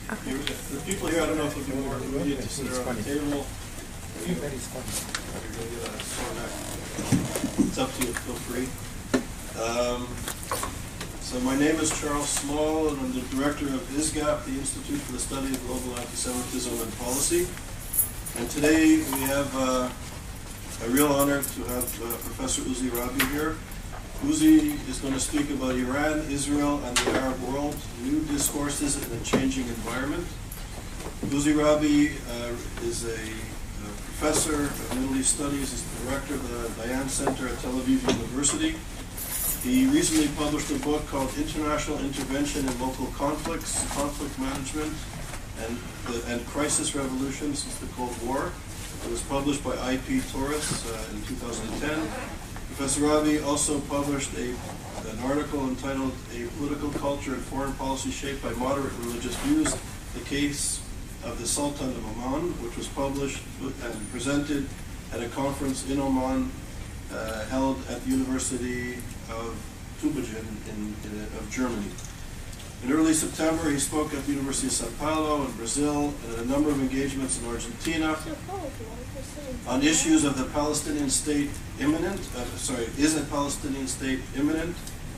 The people here, I don't know if it would be more immediate to sit around the table. It's up to you, feel free. So my name is Charles Small, and I'm the director of ISGAP, the Institute for the Study of Global Anti-Semitism and Policy. And today we have a real honor to have Professor Uzi Rabi here. Uzi is going to speak about Iran, Israel, and the Arab world, new discourses in a changing environment. Uzi Rabi is a professor of Middle East Studies, is the director of the Dayan Center at Tel Aviv University. He recently published a book called International Intervention in Local Conflicts, Conflict Management, and Crisis Revolution since the Cold War. It was published by IP Taurus in 2010. Professor Rabi also published an article entitled A Political Culture and Foreign Policy Shaped by Moderate Religious Views, the Case of the Sultan of Oman, which was published and presented at a conference in Oman held at the University of Tübingen of Germany. In early September, he spoke at the University of Sao Paulo in Brazil and at a number of engagements in Argentina on issues of the Palestinian state imminent, is a Palestinian state imminent,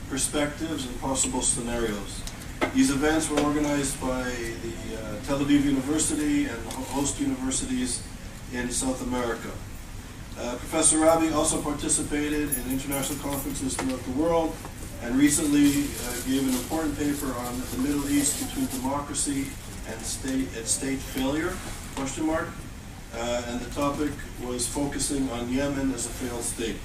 perspectives and possible scenarios. These events were organized by the Tel Aviv University and host universities in South America. Professor Rabi also participated in international conferences throughout the world and recently gave an important paper on the Middle East between democracy and state failure, question mark. And the topic was focusing on Yemen as a failed state.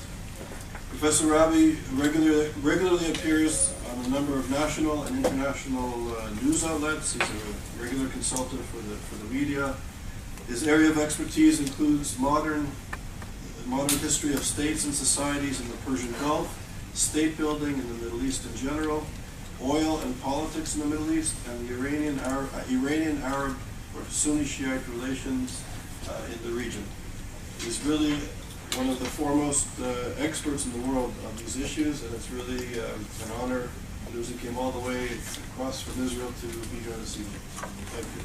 Professor Rabi regularly appears on a number of national and international news outlets. He's a regular consultant for the media. His area of expertise includes modern history of states and societies in the Persian Gulf, state building in the Middle East in general, oil and politics in the Middle East, and the Iranian-Arab or Sunni Shiite relations in the region. He's really one of the foremost experts in the world on these issues, and it's really an honor that Uzi came all the way across from Israel to be here this evening. Thank you.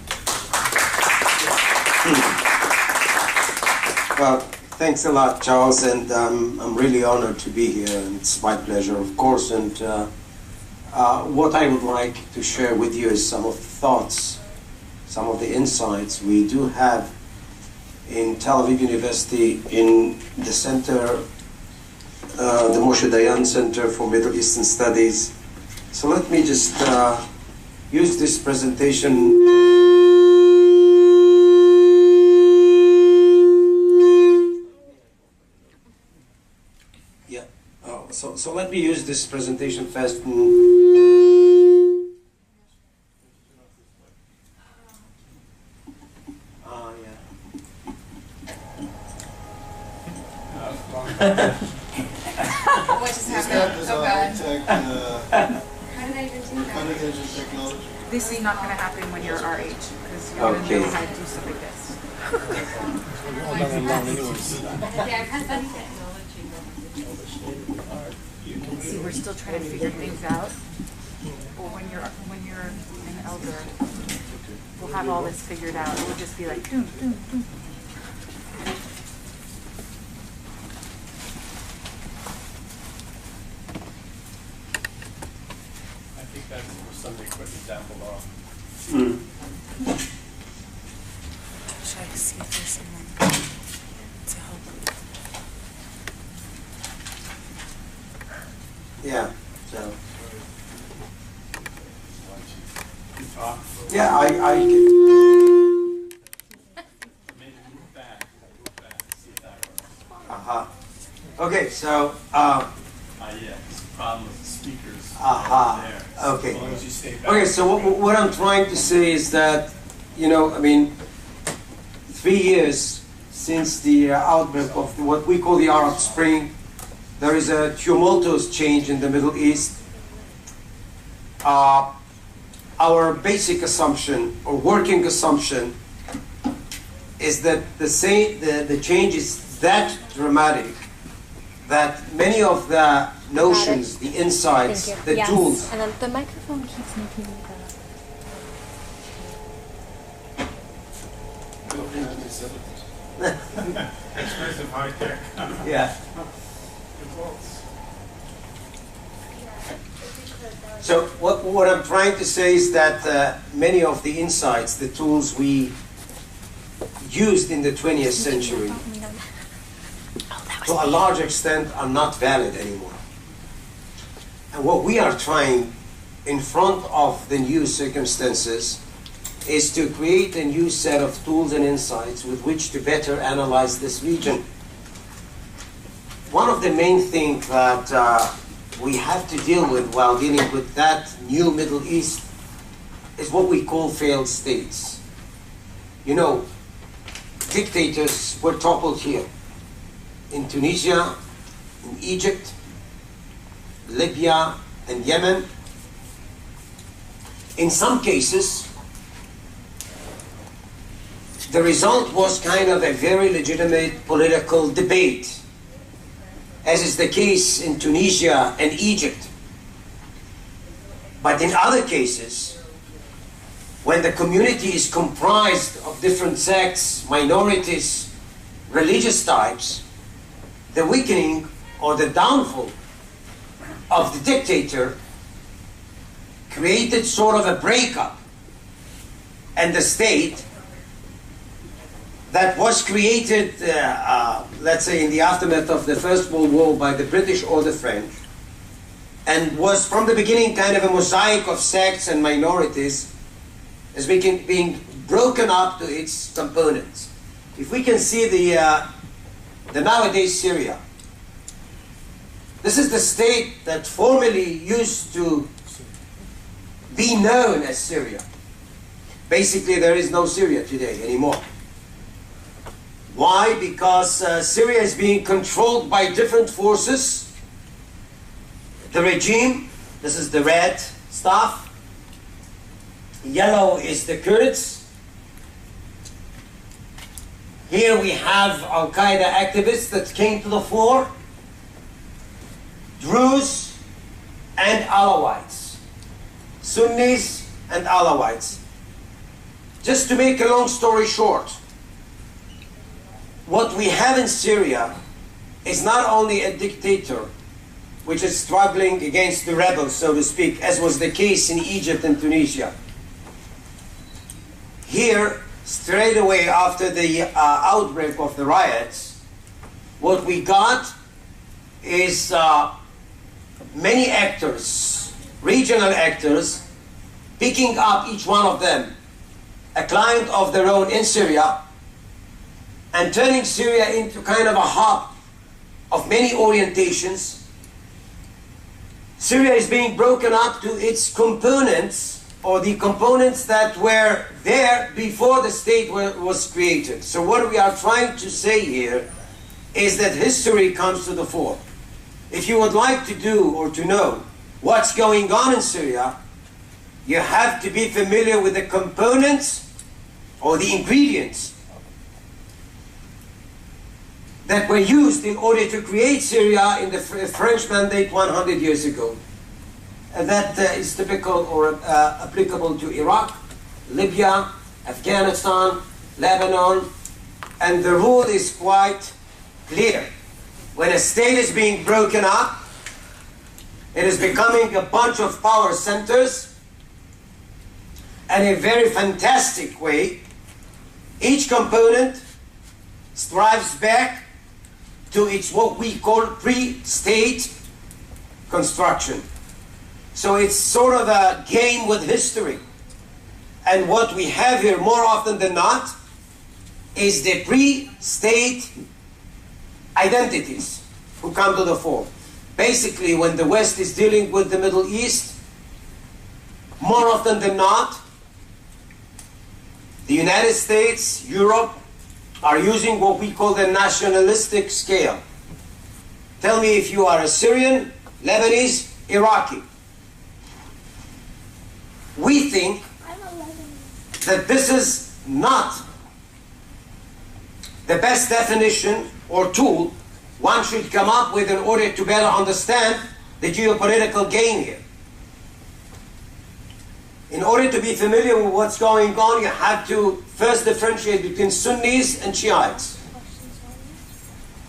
Well, thanks a lot, Charles, and I'm really honored to be here, and it's my pleasure, of course. And what I would like to share with you is some of the thoughts, some of the insights we do have in Tel Aviv University in the center, the Moshe Dayan Center for Middle Eastern Studies. So let me just use this presentation. Yeah. Oh, so let me use this presentation first. What just happened? Oh God. How did I even do that? This is not going to happen when you're our age, because you're going to know how to do stuff like this. See, we're still trying to figure things out. But when you're an elder, we'll have all this figured out. It will just be like, doom, doom, doom. Somebody put it down below. Try to see if there's someone to help. Yeah. So. Yeah, I can. Maybe move back. See if that works. Okay, so. Yeah, it's the problem with the speakers. Okay. Okay, so what I'm trying to say is that, I mean, 3 years since the outbreak of what we call the Arab Spring, there is a tumultuous change in the Middle East. Our basic assumption, or working assumption, is that the change is that dramatic that many of the notions, the insights, the tools. And the microphone keeps making Expensive high tech. Yeah. So what I'm trying to say is that many of the insights, the tools we used in the 20th century, to a large extent are not valid anymore. And what we are trying in front of the new circumstances is to create a new set of tools and insights with which to better analyze this region. One of the main things that we have to deal with while dealing with that new Middle East is what we call failed states. You know, dictators were toppled here, in Tunisia, in Egypt, Libya, and Yemen. In some cases, the result was kind of a very legitimate political debate, as is the case in Tunisia and Egypt. But in other cases, when the community is comprised of different sects, minorities, religious types, the weakening or the downfall of the dictator created sort of a breakup, and the state that was created, let's say, in the aftermath of the First World War by the British or the French, and was from the beginning kind of a mosaic of sects and minorities, is being broken up to its components. If we can see the nowadays Syria, this is the state that formerly used to be known as Syria. Basically, there is no Syria today anymore. Why? Because Syria is being controlled by different forces. The regime, this is the red stuff. Yellow is the Kurds. Here we have Al-Qaeda activists that came to the fore. Druze and Alawites. Sunnis and Alawites. Just to make a long story short, what we have in Syria is not only a dictator which is struggling against the rebels, so to speak, as was the case in Egypt and Tunisia. Here, straight away after the outbreak of the riots, what we got is many actors, regional actors, picking up each one of them a client of their own in Syria, and turning Syria into kind of a hub of many orientations. Syria is being broken up to its components, or the components that were there before the state was created. So what we are trying to say here is that history comes to the fore. If you would like to do or to know what's going on in Syria, you have to be familiar with the components or the ingredients that were used in order to create Syria in the French Mandate 100 years ago. And that is typical or applicable to Iraq, Libya, Afghanistan, Lebanon, and the rule is quite clear. When a state is being broken up, it is becoming a bunch of power centers, and in a very fantastic way, each component strives back to its what we call pre-state construction. So it's sort of a game with history. And what we have here more often than not is the pre-state identities who come to the fore. Basically, when the West is dealing with the Middle East, more often than not, the United States, Europe, are using what we call the nationalistic scale. Tell me if you are a Syrian, Lebanese, Iraqi. We think that this is not the best definition or tool one should come up with in order to better understand the geopolitical game here. In order to be familiar with what's going on, you have to first differentiate between Sunnis and Shiites.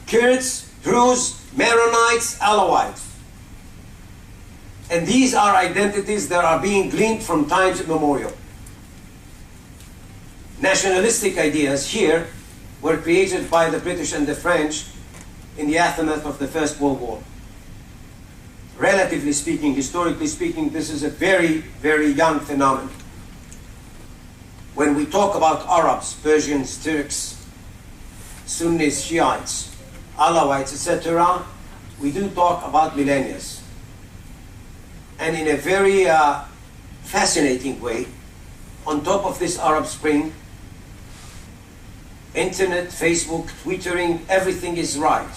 Kurds, Druze, Maronites, Alawites. And these are identities that are being gleaned from times immemorial. Nationalistic ideas here were created by the British and the French in the aftermath of the First World War. Relatively speaking, historically speaking, this is a very, very young phenomenon. When we talk about Arabs, Persians, Turks, Sunnis, Shiites, Alawites, etc., we do talk about millennia. And in a very fascinating way, on top of this Arab Spring, internet, Facebook, Twittering, everything is right.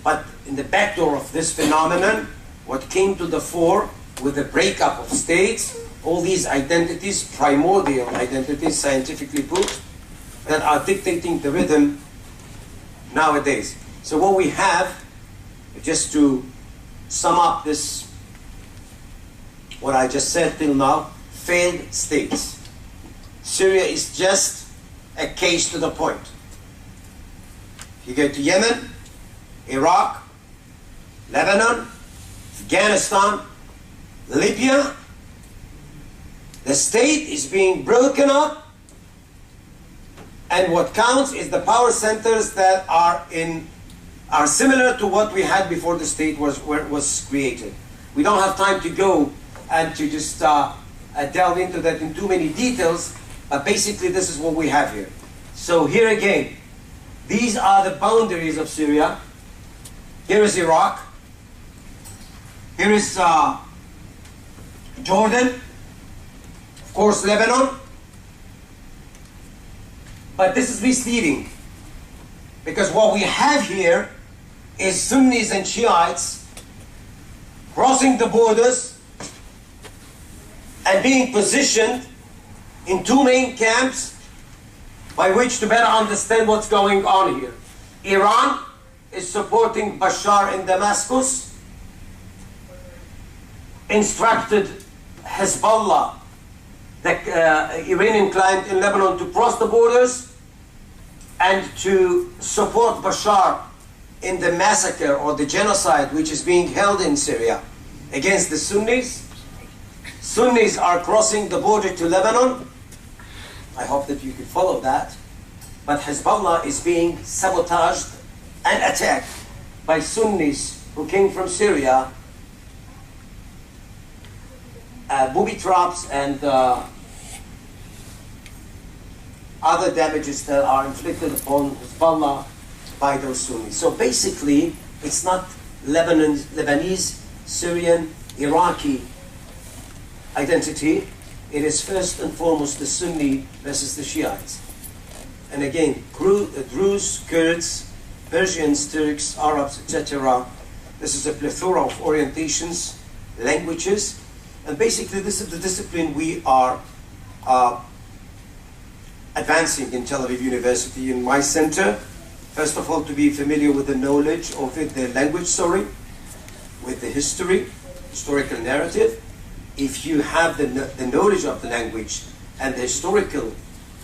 But in the backdoor of this phenomenon, what came to the fore with the breakup of states, all these identities, primordial identities, scientifically put, that are dictating the rhythm nowadays. So what we have, just to sum up this, what I just said till now, failed states. Syria is just a case to the point. If you go to Yemen, Iraq, Lebanon, Afghanistan, Libya, the state is being broken up, and what counts is the power centers that are similar to what we had before the state was created. We don't have time to go and to just delve into that in too many details, but basically this is what we have here. So here again, these are the boundaries of Syria. Here is Iraq. Here is Jordan. Of course, Lebanon. But this is misleading, because what we have here is Sunnis and Shiites crossing the borders and being positioned in two main camps by which to better understand what's going on here. Iran is supporting Bashar in Damascus, instructed Hezbollah, the Iranian client in Lebanon, to cross the borders and to support Bashar in the massacre or the genocide which is being held in Syria against the Sunnis. Sunnis are crossing the border to Lebanon. I hope that you can follow that. But Hezbollah is being sabotaged and attacked by Sunnis who came from Syria, booby traps and other damages that are inflicted upon Hezbollah by those Sunnis. So basically, it's not Lebanese, Syrian, Iraqi identity. It is first and foremost the Sunni versus the Shiites. And again, Druze, Kurds, Persians, Turks, Arabs, etc. This is a plethora of orientations, languages, and basically this is the discipline we are advancing in Tel Aviv University in my center. First of all, to be familiar with the knowledge of it, the language, with the history, historical narrative. If you have the knowledge of the language and the historical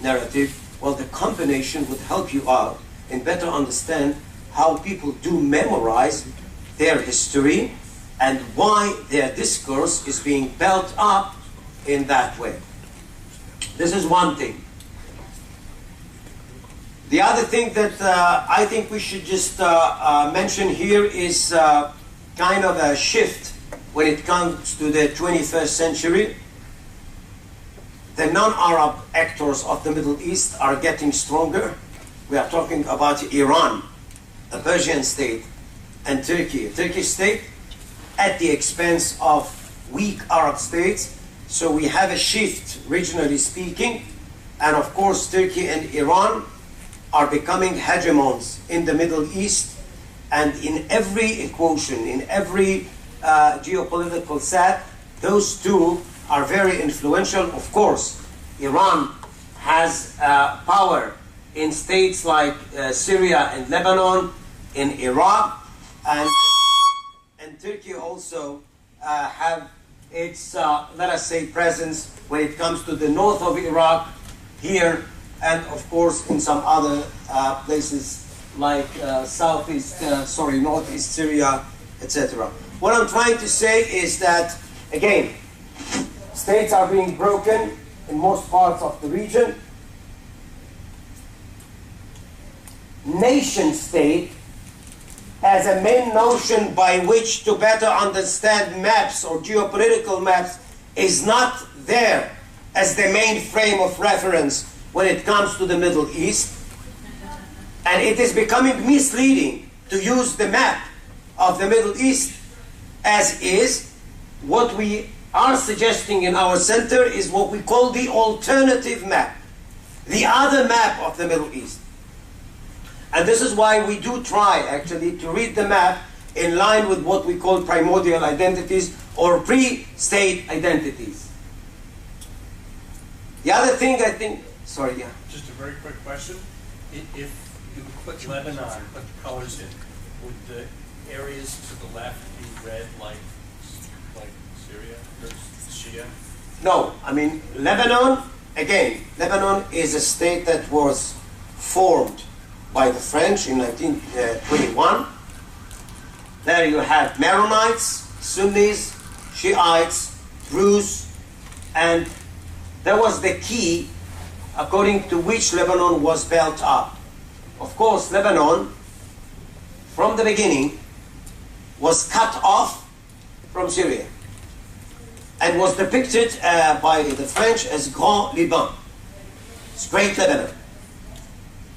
narrative, well, the combination would help you out and better understand how people do memorize their history and why their discourse is being built up in that way. This is one thing. The other thing that I think we should just mention here is kind of a shift when it comes to the 21st century. The non-Arab actors of the Middle East are getting stronger. We are talking about Iran, a Persian state, and Turkey, a Turkish state, at the expense of weak Arab states. So we have a shift, regionally speaking, and of course Turkey and Iran are becoming hegemons in the Middle East, and in every equation, in every geopolitical set, those two are very influential. Of course, Iran has power in states like Syria and Lebanon, in Iraq, and Turkey also have its, let us say, presence when it comes to the north of Iraq, here, and of course in some other places like northeast Syria, etc. What I'm trying to say is that, again, states are being broken in most parts of the region. Nation state as a main notion by which to better understand maps or geopolitical maps is not there as the main frame of reference when it comes to the Middle East. And it is becoming misleading to use the map of the Middle East as is. What we are suggesting in our center is what we call the alternative map, the other map of the Middle East. And this is why we do try, actually, to read the map in line with what we call primordial identities or pre-state identities. The other thing I think, sorry, yeah. Just a very quick question. If you put Lebanon, put the colors in, would the areas to the left be red like Syria or Shia? No, I mean, Lebanon, again, Lebanon is a state that was formed by the French in 1921. There you have Maronites, Sunnis, Shiites, Druze, and that was the key according to which Lebanon was built up. Of course, Lebanon, from the beginning, was cut off from Syria and was depicted by the French as Grand Liban, it's Great Lebanon.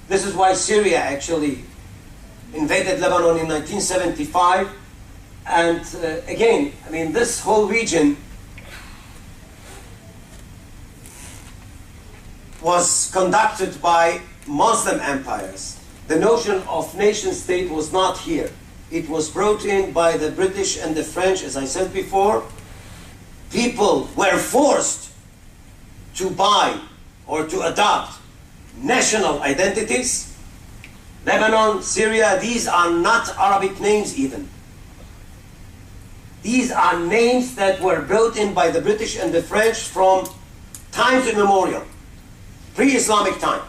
This is why Syria actually invaded Lebanon in 1975. And again, I mean, this whole region was conducted by Muslim empires. The notion of nation state was not here. It was brought in by the British and the French, as I said before. People were forced to buy or to adopt national identities. Lebanon, Syria, these are not Arabic names even. These are names that were brought in by the British and the French from times immemorial, pre-Islamic time,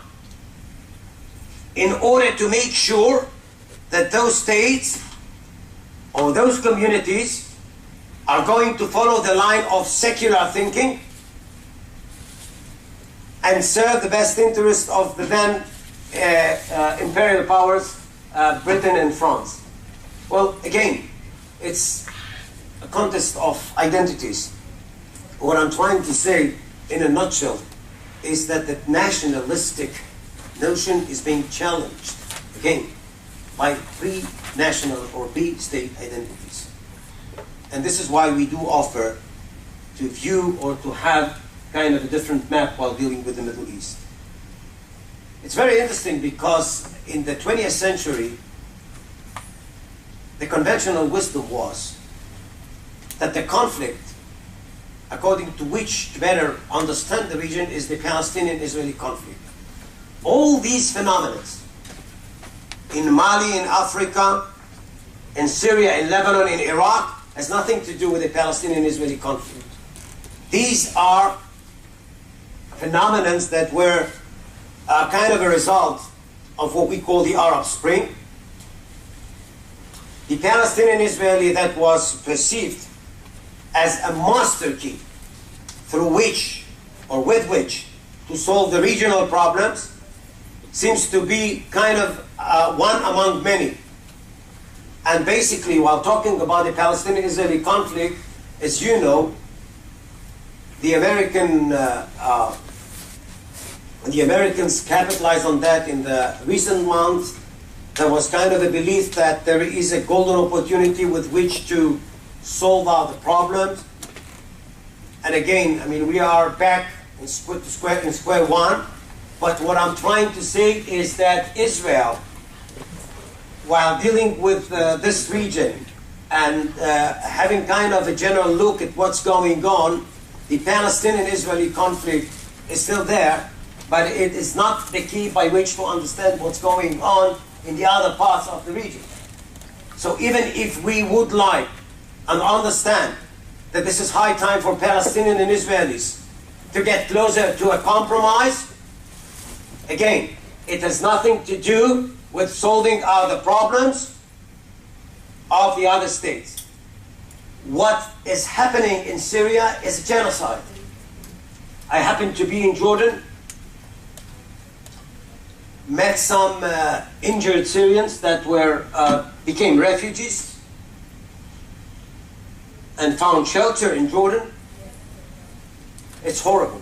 in order to make sure that those states or those communities are going to follow the line of secular thinking and serve the best interest of the then imperial powers, Britain and France. Well, again, it's a contest of identities. What I'm trying to say in a nutshell is that the nationalistic notion is being challenged, again, by pre-national or pre-state identities. And this is why we do offer to view or to have kind of a different map while dealing with the Middle East. It's very interesting because in the 20th century, the conventional wisdom was that the conflict, according to which to better understand the region, is the Palestinian-Israeli conflict. All these phenomena in Mali, in Africa, in Syria, in Lebanon, in Iraq, has nothing to do with the Palestinian-Israeli conflict. These are phenomena that were kind of a result of what we call the Arab Spring. The Palestinian-Israeli that was perceived as a master key through which or with which to solve the regional problems seems to be kind of one among many. And basically, while talking about the Palestinian-Israeli conflict, as you know, the Americans capitalized on that in the recent months. There was kind of a belief that there is a golden opportunity with which to solve out the problems. And again, I mean, we are back in square one. But what I'm trying to say is that Israel, while dealing with this region and having kind of a general look at what's going on, the Palestinian-Israeli conflict is still there, but it is not the key by which to understand what's going on in the other parts of the region. So even if we would like and understand that this is high time for Palestinians and Israelis to get closer to a compromise. Again, it has nothing to do with solving the problems of the other states. What is happening in Syria is genocide. I happen to be in Jordan, met some injured Syrians that became refugees and found shelter in Jordan. It's horrible.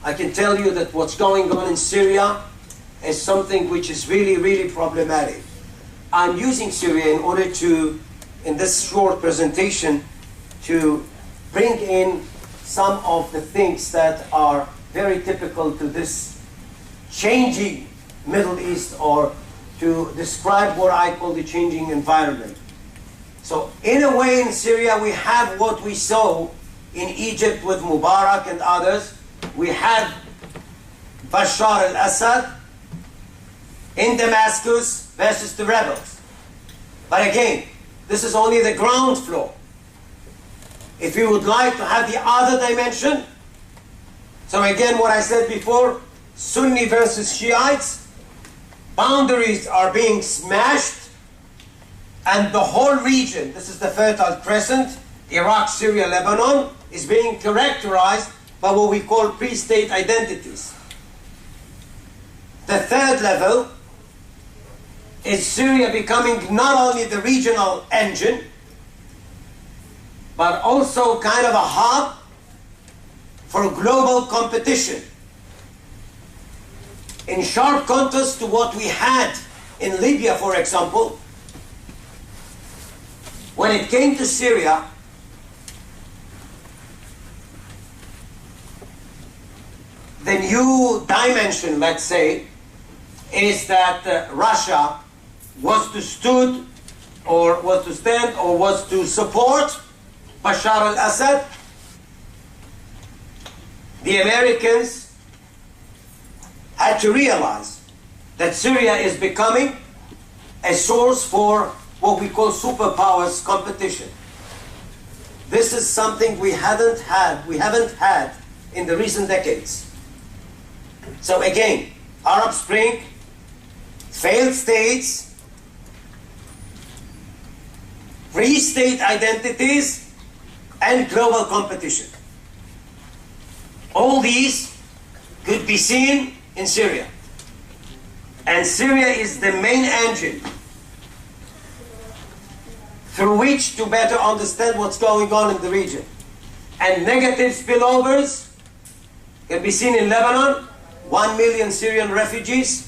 I can tell you that what's going on in Syria is something which is really, really problematic. I'm using Syria in order to, in this short presentation, to bring in some of the things that are very typical to this changing Middle East, or to describe what I call the changing environment. So in a way in Syria we have what we saw in Egypt with Mubarak and others. We have Bashar al-Assad in Damascus versus the rebels. But again, this is only the ground floor. If you would like to have the other dimension, so again what I said before, Sunni versus Shiites, boundaries are being smashed, and the whole region, this is the Fertile Crescent, Iraq, Syria, Lebanon, is being characterized by what we call pre-state identities. The third level is Syria becoming not only the regional engine, but also kind of a hub for global competition. In sharp contrast to what we had in Libya, for example, when it came to Syria, the new dimension, let's say, is that Russia was to stand or was to support Bashar al-Assad. The Americans had to realize that Syria is becoming a source for what we call superpowers competition. This is something we haven't had in the recent decades. So again, Arab Spring, failed states, free state identities, and global competition. All these could be seen in Syria. And Syria is the main engine through which to better understand what's going on in the region. And negative spillovers can be seen in Lebanon, 1 million Syrian refugees,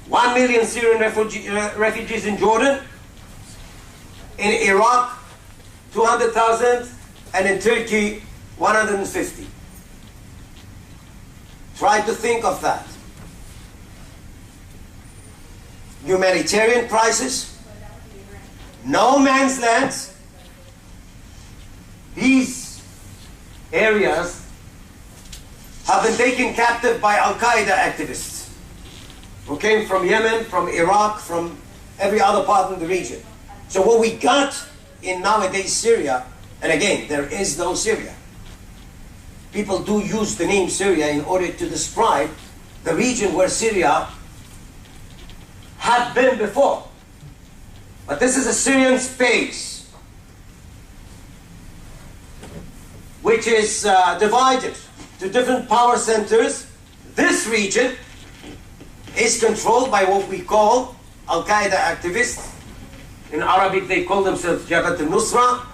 1 million Syrian refugees in Jordan, in Iraq, 200,000, and in Turkey, 150. Try to think of that. Humanitarian crisis, no man's lands. These areas have been taken captive by Al-Qaeda activists who came from Yemen, from Iraq, from every other part in the region. So what we got in nowadays Syria, and again, there is no Syria. People do use the name Syria in order to describe the region where Syria had been before. But this is a Syrian space which is divided to different power centers. This region is controlled by what we call Al-Qaeda activists. In Arabic they call themselves Jabhat al-Nusra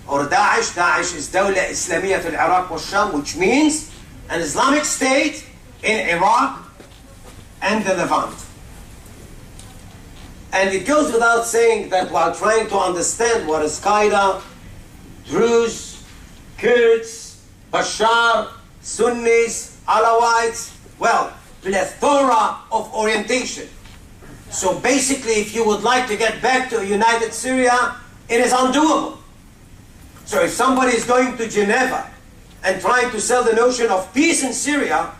or Daesh. Daesh is Dawla Islamiyya fil Iraq wa Sham, which means an Islamic state in Iraq and the Levant. And it goes without saying that while trying to understand what is Qaeda, Druze, Kurds, Bashar, Sunnis, Alawites, well, plethora of orientation. So basically, if you would like to get back to a united Syria, it is undoable. So if somebody is going to Geneva and trying to sell the notion of peace in Syria,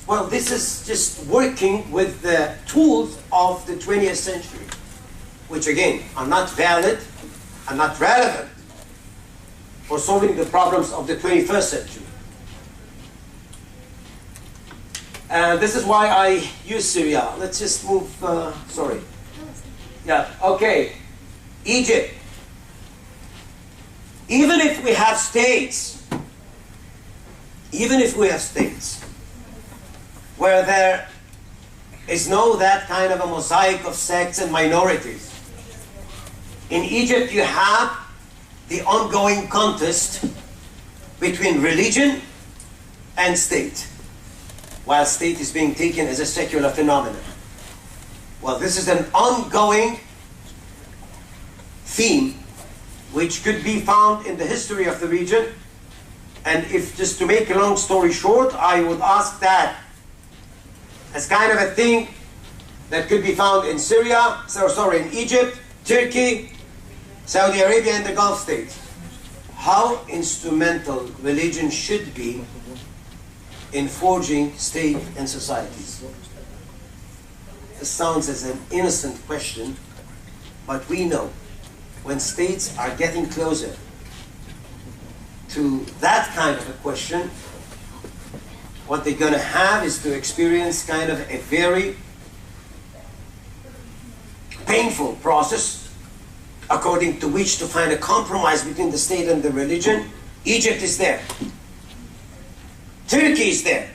well, this is just working with the tools of the 20th century, which again are not valid and not relevant for solving the problems of the 21st century. And this is why I use Syria. Let's just move, sorry. Yeah, okay. Egypt. Even if we have states, where there is no that kind of a mosaic of sects and minorities, in Egypt you have the ongoing contest between religion and state, while state is being taken as a secular phenomenon. Well, this is an ongoing theme which could be found in the history of the region. And if, just to make a long story short, I would ask that as kind of a thing that could be found in Syria, in Egypt, Turkey, Saudi Arabia, and the Gulf states. How instrumental religion should be in forging state and societies. This sounds as an innocent question, but we know when states are getting closer to that kind of a question, what they're going to have is to experience kind of a very painful process according to which to find a compromise between the state and the religion. Egypt is there. Turkey is there.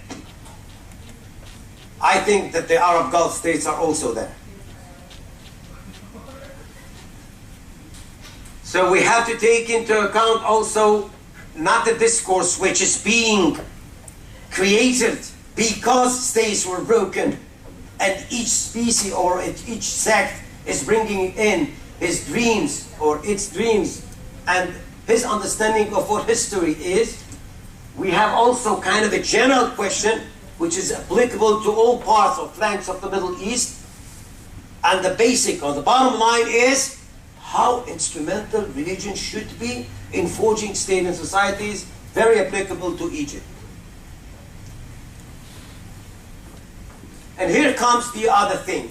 I think that the Arab Gulf states are also there. So we have to take into account also not the discourse which is being created because states were broken and each species or each sect is bringing in his dreams or its dreams and his understanding of what history is. We have also kind of a general question which is applicable to all parts or flanks of the Middle East, and the basic or the bottom line is how instrumental religion should be in forging state and societies, very applicable to Egypt. And here comes the other thing.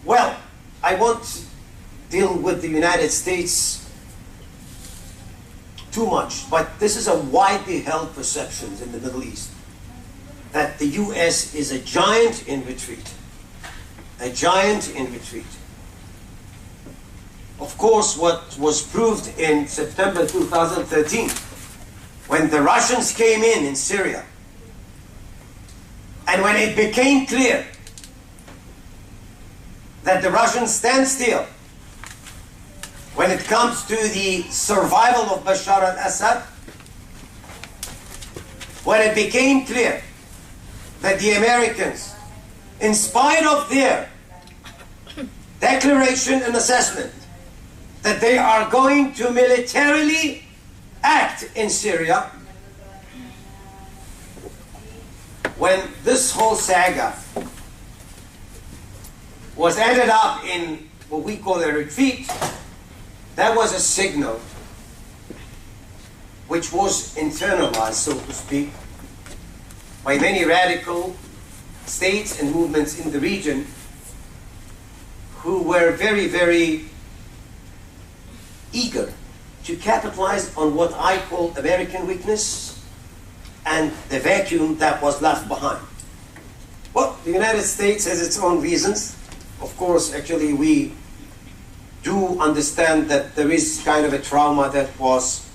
Well, I won't deal with the United States too much, but this is a widely held perception in the Middle East, that the US is a giant in retreat. A giant in retreat. Of course, what was proved in September 2013, when the Russians came in Syria, and when it became clear that the Russians stand still when it comes to the survival of Bashar al-Assad, when it became clear that the Americans, in spite of their declaration and assessment that they are going to militarily act in Syria, when this whole saga was ended up in what we call a retreat, that was a signal which was internalized, so to speak, by many radical states and movements in the region who were very, very eager to capitalize on what I call American weakness and the vacuum that was left behind. Well, the United States has its own reasons. Of course, actually, we do understand that there is kind of a trauma that was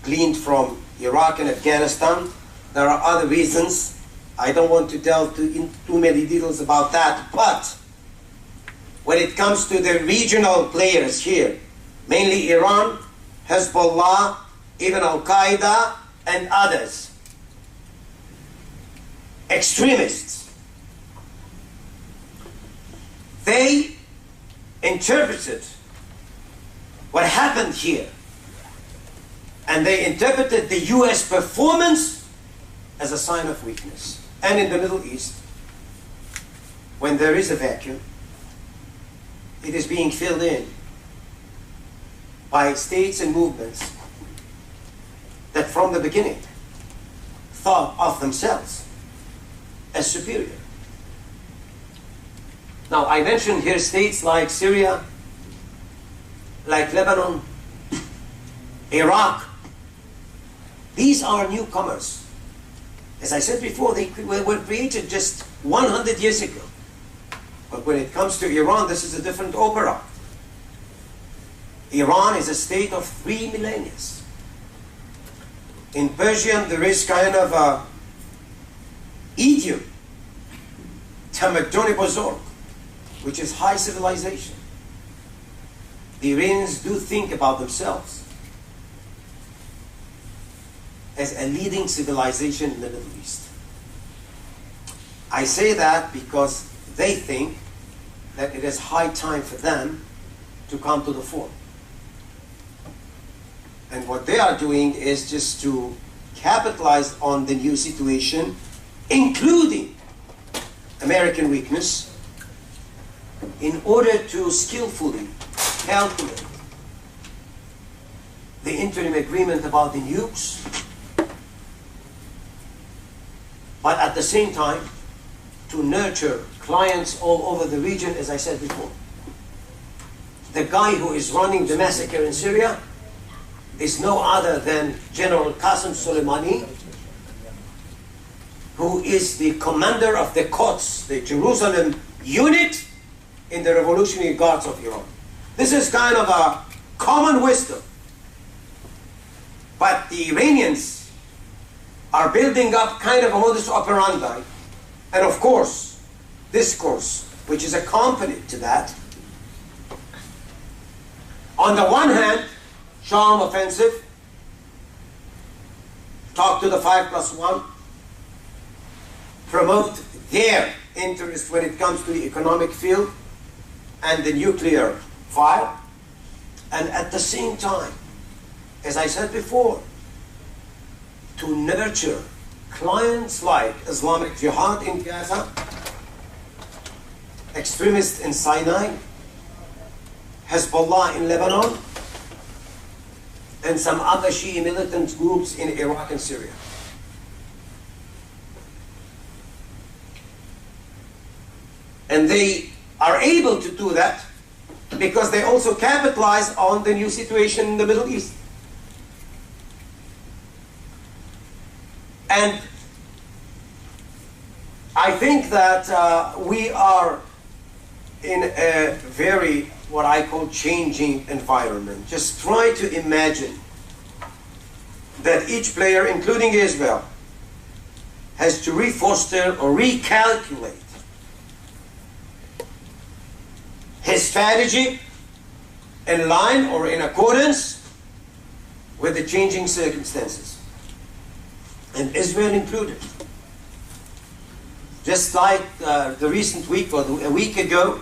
gleaned from Iraq and Afghanistan. There are other reasons. I don't want to delve into too many details about that, but when it comes to the regional players here, mainly Iran, Hezbollah, even Al-Qaeda, and others, extremists, they interpreted what happened here, and they interpreted the US performance as a sign of weakness. And in the Middle East, when there is a vacuum, it is being filled in by states and movements that from the beginning thought of themselves as superior. Now, I mentioned here states like Syria, like Lebanon, Iraq. These are newcomers. As I said before, they were created just 100 years ago. But when it comes to Iran, this is a different opera. Iran is a state of 3 millennia. In Persian, there is kind of a idiom, Tamaddun Bozorg, which is high civilization. The Iranians do think about themselves as a leading civilization in the Middle East. I say that because they think that it is high time for them to come to the fore. And what they are doing is just to capitalize on the new situation, including American weakness, in order to skillfully calculate the interim agreement about the nukes, but at the same time to nurture clients all over the region, as I said before. The guy who is running the massacre in Syria is no other than General Qasem Soleimani, who is the commander of the Quds, the Jerusalem unit in the Revolutionary Guards of Iran. This is kind of a common wisdom. But the Iranians are building up kind of a modus operandi, and of course, discourse, which is accompanied to that. On the one hand, Charm offensive, talk to the 5+1, promote their interest when it comes to the economic field and the nuclear file, and at the same time, as I said before, to nurture clients like Islamic Jihad in Gaza, extremists in Sinai, Hezbollah in Lebanon, and some other Shia militant groups in Iraq and Syria. And they are able to do that because they also capitalize on the new situation in the Middle East. And I think that we are in a very, what I call, changing environment. Just try to imagine that each player, including Israel, has to refoster or recalculate his strategy in line or in accordance with the changing circumstances, and Israel included. Just like the recent week or a week ago,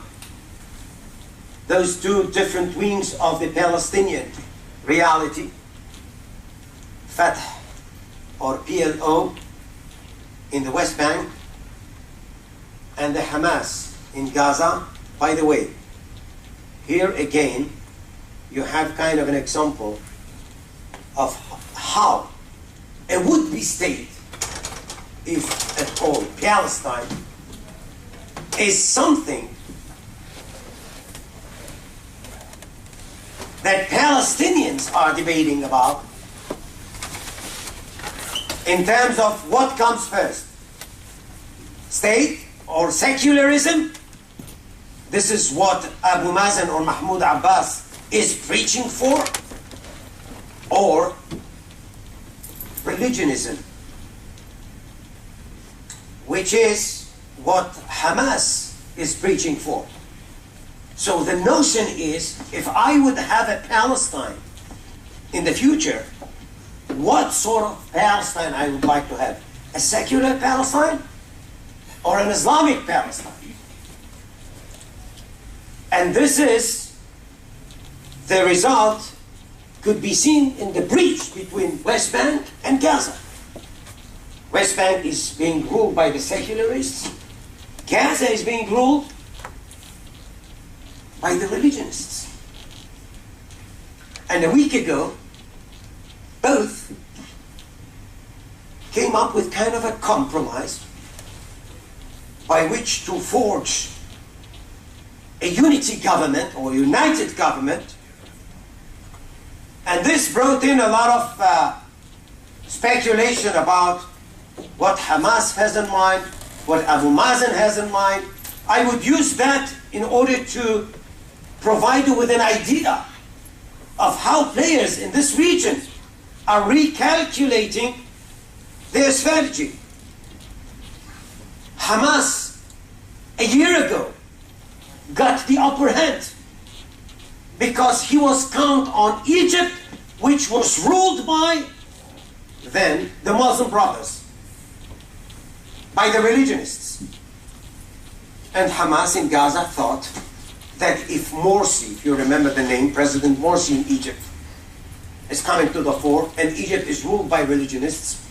those two different wings of the Palestinian reality, Fatah or PLO in the West Bank, and the Hamas in Gaza. By the way, here again, you have kind of an example of how a would-be state, if at all, Palestine, is something that Palestinians are debating about in terms of what comes first, state or secularism. This is what Abu Mazen or Mahmoud Abbas is preaching for, or religionism, which is what Hamas is preaching for. So the notion is, if I would have a Palestine in the future, what sort of Palestine I would like to have? A secular Palestine or an Islamic Palestine? And this is the result, could be seen in the breach between West Bank and Gaza. West Bank is being ruled by the secularists. Gaza is being ruled by the religionists. And a week ago, both came up with kind of a compromise by which to forge a unity government or united government And this brought in a lot of speculation about what Hamas has in mind, what Abu Mazen has in mind. I would use that in order to provide you with an idea of how players in this region are recalculating their strategy. Hamas, a year ago, got the upper hand because he was count on Egypt, which was ruled by then the Muslim brothers, by the religionists. And Hamas in Gaza thought that if Morsi, if you remember the name, President Morsi in Egypt, is coming to the fore, and Egypt is ruled by religionists,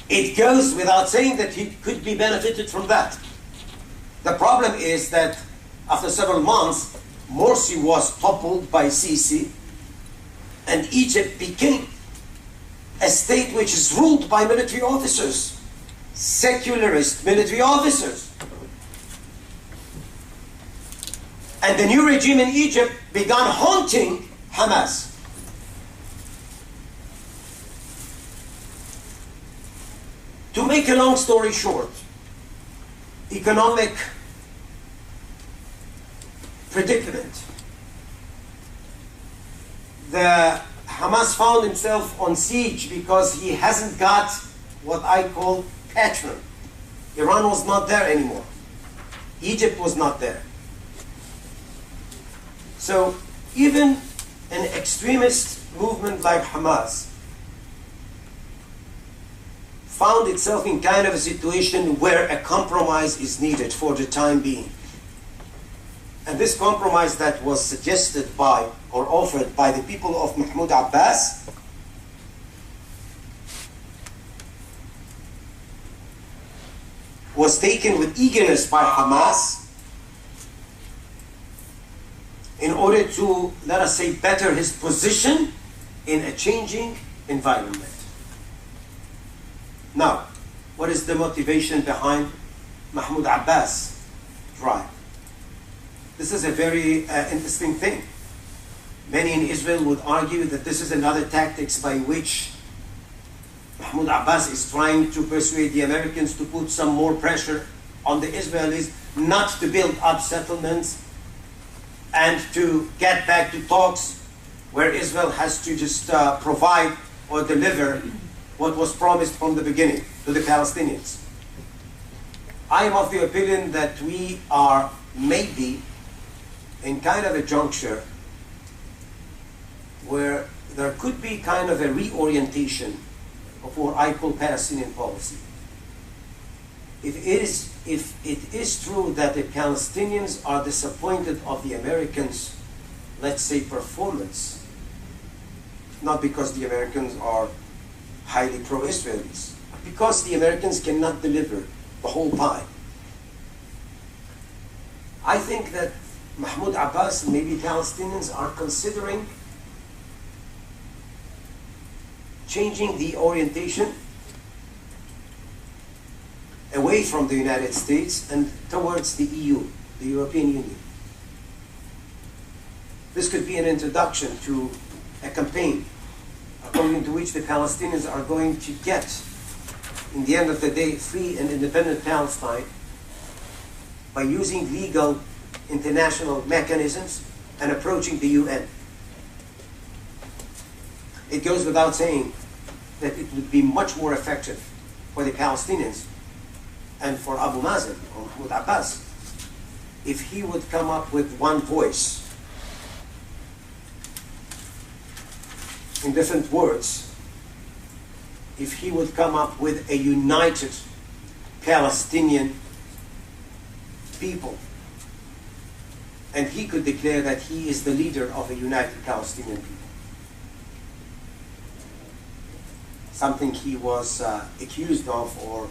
it goes without saying that he could be benefited from that. The problem is that after several months, Morsi was toppled by Sisi, and Egypt became a state which is ruled by military officers, secularist military officers. And the new regime in Egypt began haunting Hamas. To make a long story short, economic predicament. The Hamas found himself on siege because he hasn't got what I call patron. Iran was not there anymore. Egypt was not there. So even an extremist movement like Hamas found itself in kind of a situation where a compromise is needed for the time being. And this compromise that was suggested by or offered by the people of Mahmoud Abbas was taken with eagerness by Hamas in order to, let us say, better his position in a changing environment. Now, what is the motivation behind Mahmoud Abbas' drive? This is a very interesting thing. Many in Israel would argue that this is another tactics by which Mahmoud Abbas is trying to persuade the Americans to put some more pressure on the Israelis not to build up settlements and to get back to talks where Israel has to just provide or deliver what was promised from the beginning to the Palestinians. I am of the opinion that we are maybe in kind of a juncture where there could be kind of a reorientation of what I call Palestinian policy. If it is true that the Palestinians are disappointed of the Americans', let's say, performance, not because the Americans are highly pro-Israelis, but because the Americans cannot deliver the whole pie. I think that Mahmoud Abbas and maybe Palestinians are considering changing the orientation away from the United States and towards the EU, the European Union. This could be an introduction to a campaign according to which the Palestinians are going to get, in the end of the day, free and independent Palestine by using legal international mechanisms and approaching the UN. It goes without saying that it would be much more effective for the Palestinians and for Abu Mazen or Mahmoud Abbas if he would come up with one voice in different words, if he would come up with a united Palestinian people, and he could declare that he is the leader of a united Palestinian people. Something he was accused of, or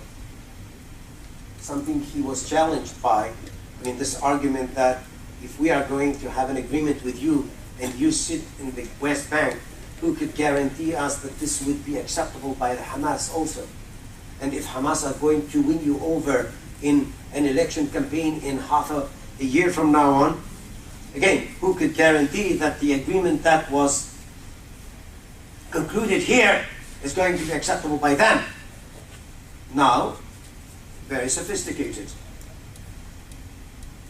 something he was challenged by. I mean, this argument that if we are going to have an agreement with you and you sit in the West Bank, who could guarantee us that this would be acceptable by the Hamas also? And if Hamas are going to win you over in an election campaign in half a year from now on, again, who could guarantee that the agreement that was concluded here is going to be acceptable by them. Now, very sophisticated.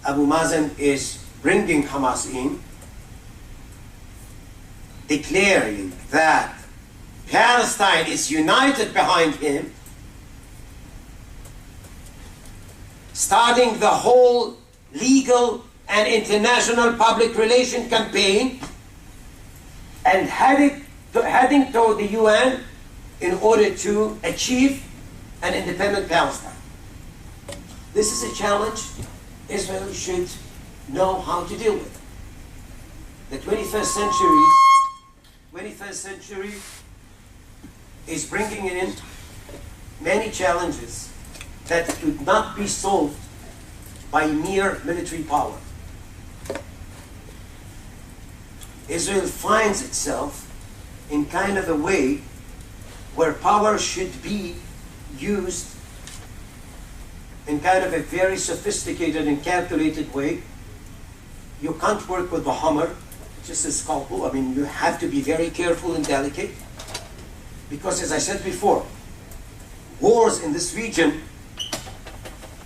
Abu Mazen is bringing Hamas in, declaring that Palestine is united behind him, starting the whole legal and international public relation campaign, and heading toward the UN in order to achieve an independent Palestine. This is a challenge Israel should know how to deal with. The 21st century is bringing in many challenges that could not be solved by mere military power. Israel finds itself in kind of a way where power should be used in kind of a very sophisticated and calculated way. You can't work with the hammer, just a scalpel. I mean, you have to be very careful and delicate. Because as I said before, wars in this region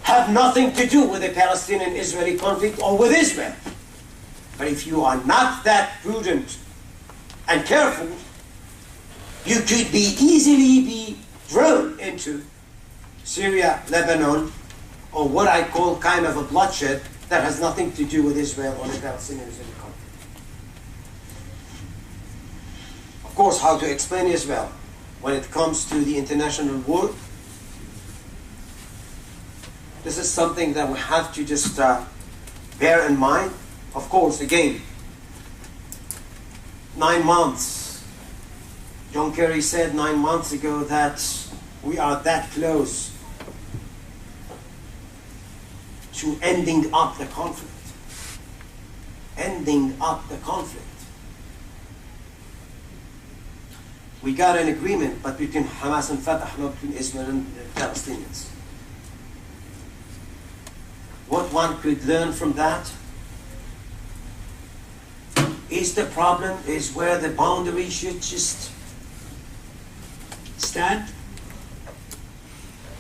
have nothing to do with the Palestinian-Israeli conflict or with Israel. But if you are not that prudent and careful, you could easily be drawn into Syria, Lebanon, or what I call kind of a bloodshed that has nothing to do with Israel or the Palestinian-Israeli conflict. Of course, how to explain Israel when it comes to the international war, this is something that we have to just bear in mind. Of course, again, 9 months. John Kerry said 9 months ago that we are that close to ending up the conflict. Ending up the conflict. We got an agreement, but between Hamas and Fatah, not between Israel and the Palestinians. What one could learn from that is the problem is where the boundary should just stand.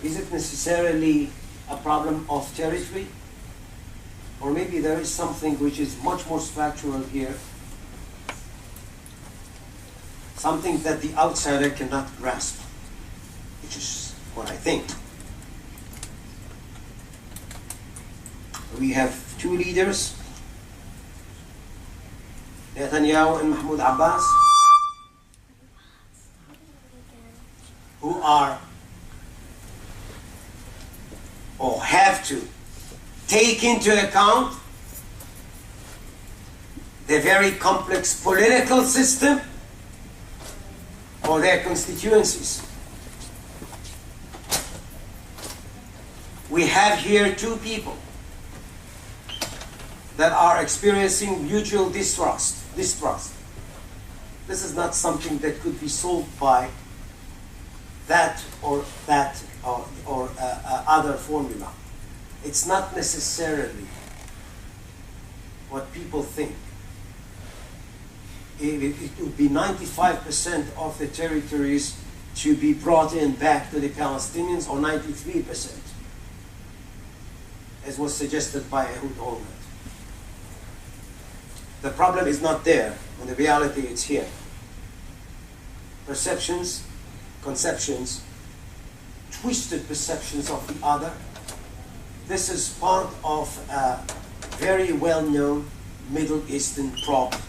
Is it necessarily a problem of territory? Or maybe there is something which is much more structural here, something that the outsider cannot grasp, which is what I think. We have two leaders, Netanyahu and Mahmoud Abbas, who are or have to take into account the very complex political system or their constituencies. We have here two people that are experiencing mutual distrust. This is not something that could be solved by that or other formula. It's not necessarily what people think. It would be 95% of the territories to be brought in back to the Palestinians, or 93%, as was suggested by Ehud Olmert. The problem is not there, and the reality is here. Perceptions, conceptions, twisted perceptions of the other. This is part of a very well-known Middle Eastern problem.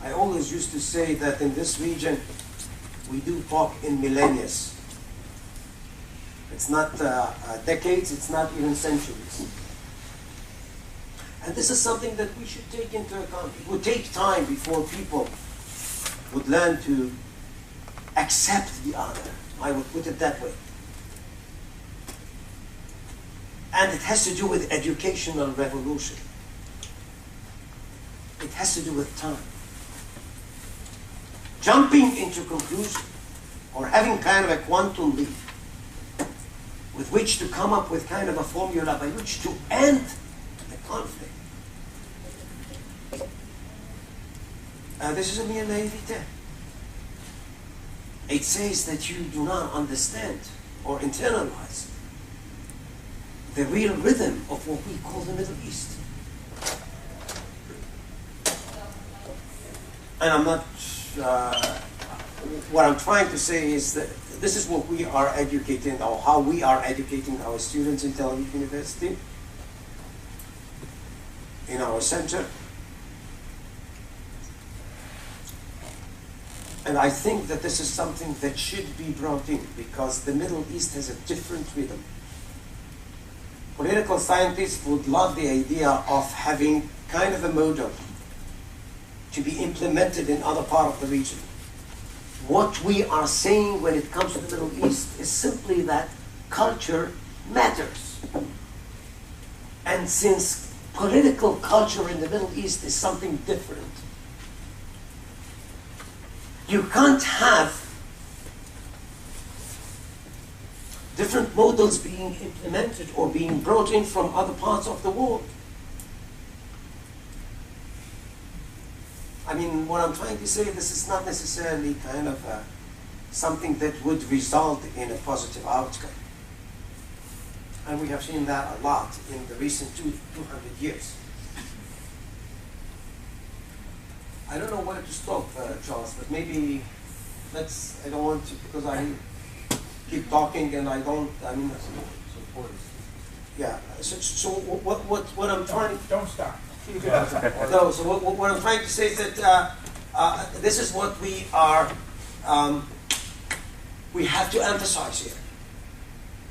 I always used to say that in this region, we do talk in millennia. It's not decades, it's not even centuries. And this is something that we should take into account. It would take time before people would learn to accept the other. I would put it that way. And it has to do with educational revolution. It has to do with time. Jumping into conclusion or having kind of a quantum leap with which to come up with kind of a formula by which to end the conflict. This is a mere naivete. it says that you do not understand or internalize the real rhythm of what we call the Middle East. And I'm not, what I'm trying to say is that this is what we are educating, or how we are educating our students in Tel Aviv University, in our center. And I think that this is something that should be brought in, because the Middle East has a different rhythm. Political scientists would love the idea of having kind of a model to be implemented in other part of the region. What we are saying when it comes to the Middle East is simply that culture matters. And since political culture in the Middle East is something different, you can't have different models being implemented or being brought in from other parts of the world. I mean, what I'm trying to say, this is not necessarily kind of something that would result in a positive outcome. And we have seen that a lot in the recent 200 years. I don't know where to stop, Charles, but maybe let's, I don't want to, because I keep talking and I don't, I mean, yeah, so what I'm trying to... Don't stop. No, so what I'm trying to say is that this is what we are, we have to emphasize here.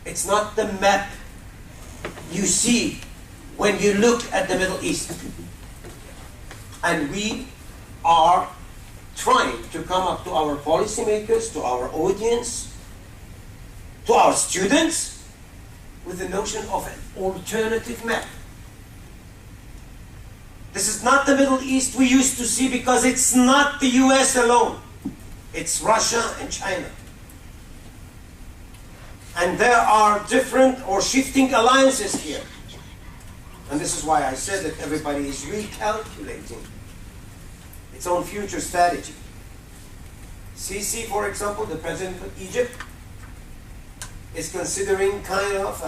It's not the map you see when you look at the Middle East. And we are trying to come up to our policymakers, to our audience, to our students, with the notion of an alternative map. This is not the Middle East we used to see, because it's not the US alone. It's Russia and China. And there are different or shifting alliances here. And this is why I said that everybody is recalculating its own future strategy. Sisi, for example, the president of Egypt, is considering kind of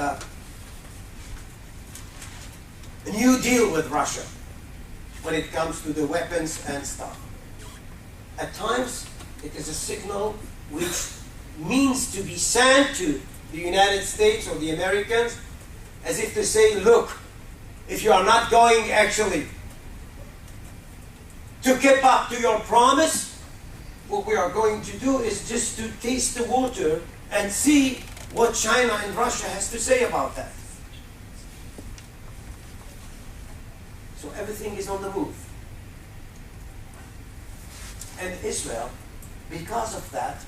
a new deal with Russia when it comes to the weapons and stuff. At times, it is a signal which means to be sent to the United States or the Americans, as if to say, look, if you are not going actually to keep up to your promise, what we are going to do is just to taste the water and see what China and Russia has to say about that. So everything is on the move. And Israel, because of that,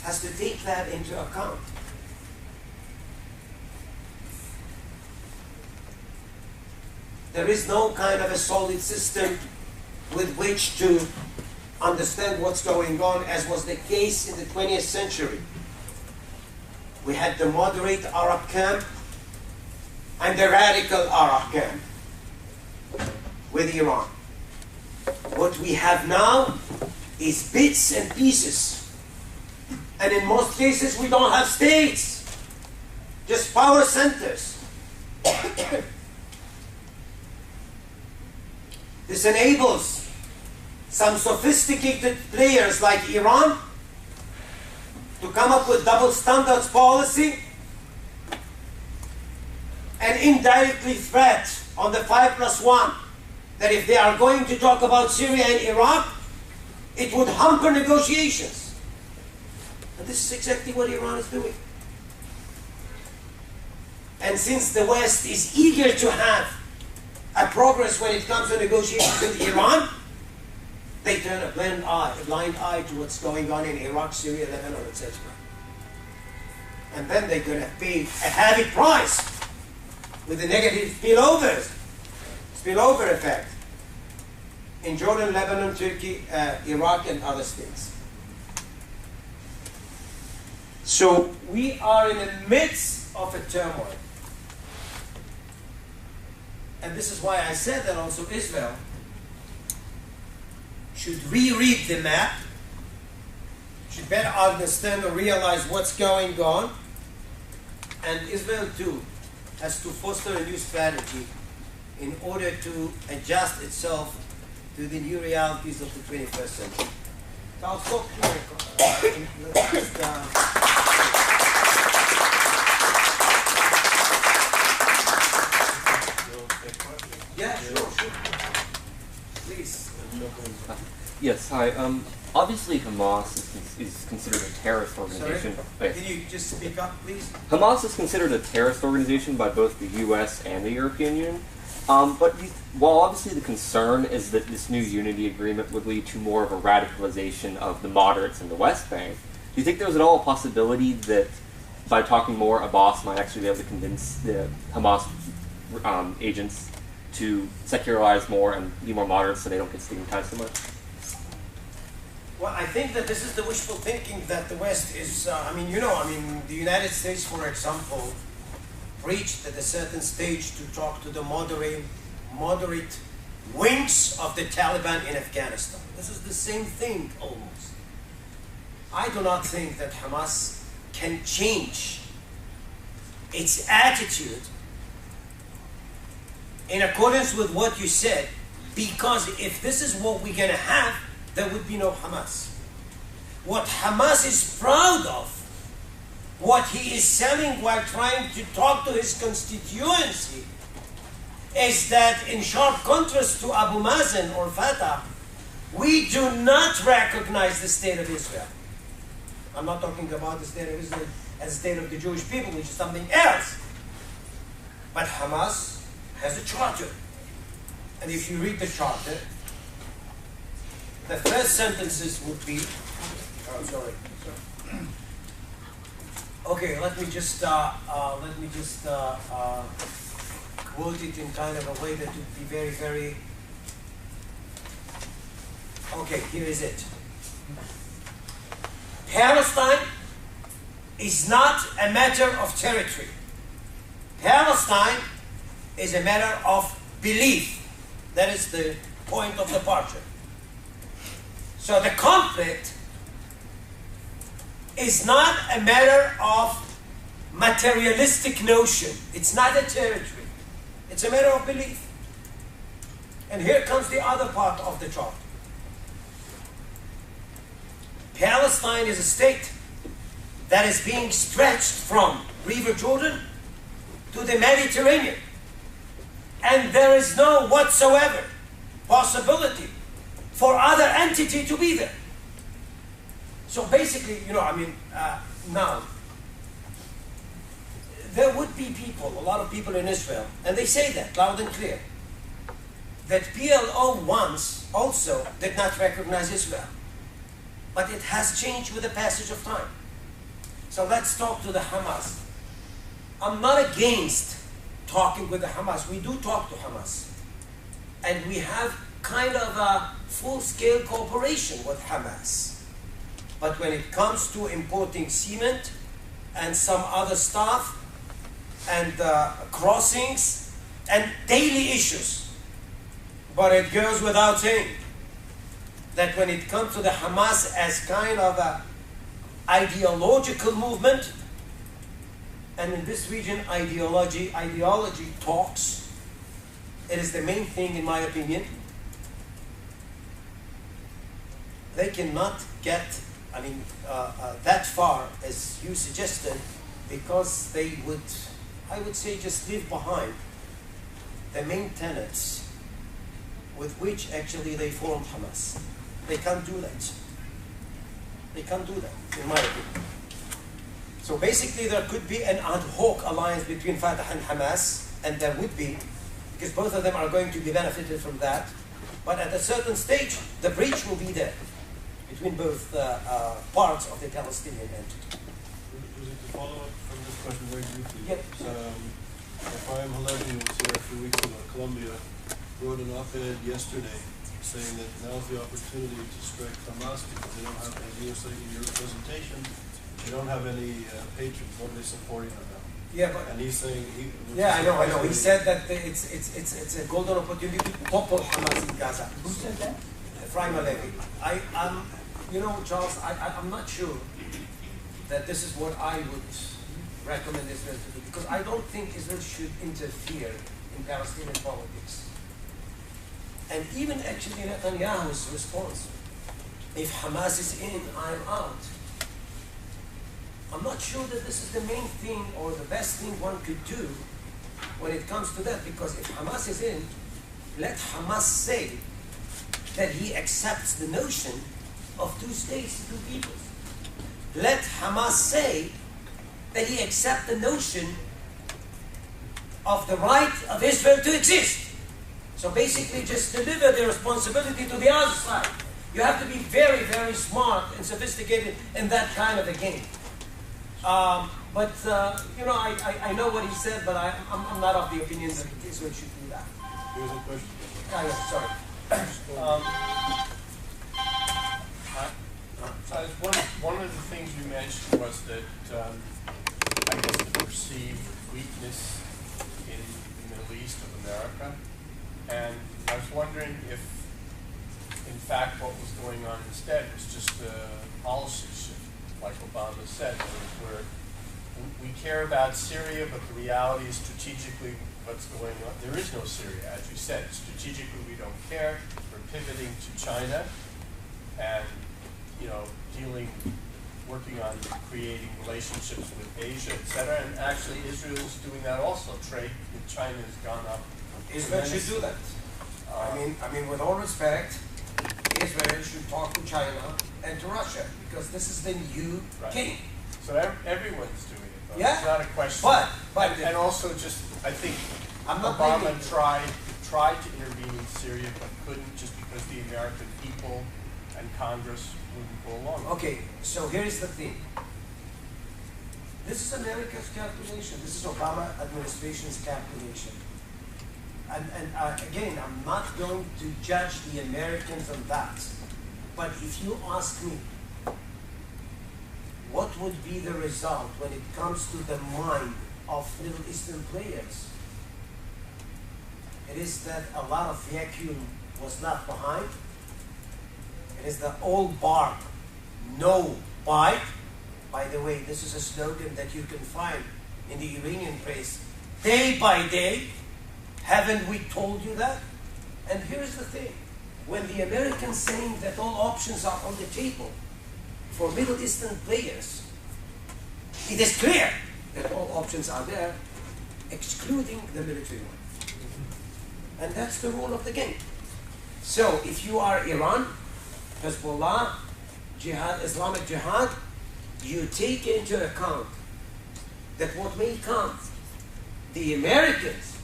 has to take that into account. There is no kind of a solid system with which to understand what's going on, as was the case in the 20th century. We had the moderate Arab camp and the radical Arab camp with Iran. What we have now is bits and pieces. And in most cases, we don't have states, just power centers. This enables some sophisticated players like Iran to come up with double standards policy and indirectly threat on the 5+1 that if they are going to talk about Syria and Iraq, it would hamper negotiations. And this is exactly what Iran is doing. And since the West is eager to have a progress when it comes to negotiations with Iran, they turn a blind eye to what's going on in Iraq, Syria, Lebanon, etc. And then they're going to pay a heavy price with the negative spillover effect in Jordan, Lebanon, Turkey, Iraq, and other states. So we are in the midst of a turmoil. And this is why I said that also Israel should reread the map, should better understand or realize what's going on, and Israel too has to foster a new strategy in order to adjust itself to the new realities of the 21st century. So I'll stop here. Yeah, sure. Please. Yes, hi. Obviously Hamas is considered a terrorist organization. Sorry? Can you just speak up, please? Hamas is considered a terrorist organization by both the U.S. and the European Union. While obviously the concern is that this new unity agreement would lead to more of a radicalization of the moderates in the West Bank, do you think there's at all a possibility that by talking more, Abbas might actually be able to convince the Hamas agents to secularize more and be more moderate so they don't get stigmatized so much? Well, I think that this is the wishful thinking that the West is, the United States, for example, reached at a certain stage to talk to the moderate wings of the Taliban in Afghanistan. This is the same thing, almost. I do not think that Hamas can change its attitude in accordance with what you said, because if this is what we're going to have, there would be no Hamas. What Hamas is proud of, what he is selling while trying to talk to his constituency, is that in sharp contrast to Abu Mazen or Fatah, we do not recognize the state of Israel. I'm not talking about the state of Israel as the state of the Jewish people, which is something else. But Hamas has a charter. And if you read the charter, the first sentences would be, okay, let me just quote it in kind of a way that would be very, very, okay, here is it. Palestine is not a matter of territory. Palestine is a matter of belief. That is the point of departure. So the conflict is not a matter of materialistic notion. It's not a territory. It's a matter of belief. And here comes the other part of the chart. Palestine is a state that is being stretched from River Jordan to the Mediterranean. And there is no whatsoever possibility for other entity to be there. So basically, now, there would be people, a lot of people in Israel, and they say that loud and clear, that PLO once also did not recognize Israel. But it has changed with the passage of time. So let's talk to the Hamas. I'm not against talking with the Hamas. We do talk to Hamas. And we have kind of a full-scale cooperation with Hamas. But when it comes to importing cement and some other stuff and crossings and daily issues, but it goes without saying that when it comes to the Hamas as kind of a ideological movement, and in this region ideology talks, it is the main thing in my opinion. They cannot get that far as you suggested, because they would, I would say, just leave behind the main tenets with which actually they formed Hamas. They can't do that. They can't do that, in my opinion. So basically there could be an ad hoc alliance between Fatah and Hamas, and there would be, because both of them are going to be benefited from that. But at a certain stage, the breach will be there between both parts of the Palestinian entity. To follow up from this question very briefly. Yep. Ephraim Halevi was here a few weeks ago in Colombia, wrote an op-ed yesterday saying that now's the opportunity to strike Hamas because they don't have, as you were saying in your presentation, they don't have any patrons. Nobody's supporting them now. Yeah, but and he's saying I know. He said that it's a golden opportunity to topple Hamas in Gaza. Who said that? Ephraim Halevi. You know, Charles, I'm not sure that this is what I would recommend Israel to do, because I don't think Israel should interfere in Palestinian politics. And even actually Netanyahu's response, if Hamas is in, I'm out. I'm not sure that this is the main thing or the best thing one could do when it comes to that, because if Hamas is in, let Hamas say that he accepts the notion of two states, two peoples. Let Hamas say that he accepts the notion of the right of Israel to exist. So basically just deliver the responsibility to the other side. You have to be very, very smart and sophisticated in that kind of a game. You know, I know what he said, but I'm not of the opinion that Israel should do that. Here's a question. Sorry. One of the things you mentioned was that I guess the perceived weakness in the Middle East of America, and I was wondering if, in fact, what was going on instead was just a policy shift, like Obama said, where we care about Syria, but the reality is strategically what's going on. There is no Syria, as you said. Strategically, we don't care. We're pivoting to China, and working on creating relationships with Asia, etc. And actually, Israel is doing that also. Trade with China has gone up. Israel should do that. I mean, with all respect, Israel should talk to China and to Russia, because this is the new king. So everyone's doing it, though. Yeah. It's not a question. But and also, just I think Obama tried to intervene in Syria, but couldn't, just because the American people and Congress wouldn't go along. Okay, so here's the thing. This is America's calculation. This is Obama administration's calculation. And again, I'm not going to judge the Americans on that. But if you ask me, what would be the result when it comes to the mind of Middle Eastern players? It is that a lot of vacuum was left behind. It is the old bark, no bite. By the way, this is a slogan that you can find in the Iranian press day by day. Haven't we told you that? And here's the thing. When the Americans saying that all options are on the table for Middle Eastern players, it is clear that all options are there, excluding the military one. And that's the rule of the game. So if you are Iran, Hezbollah, Jihad, Islamic Jihad, you take into account that what may come, the Americans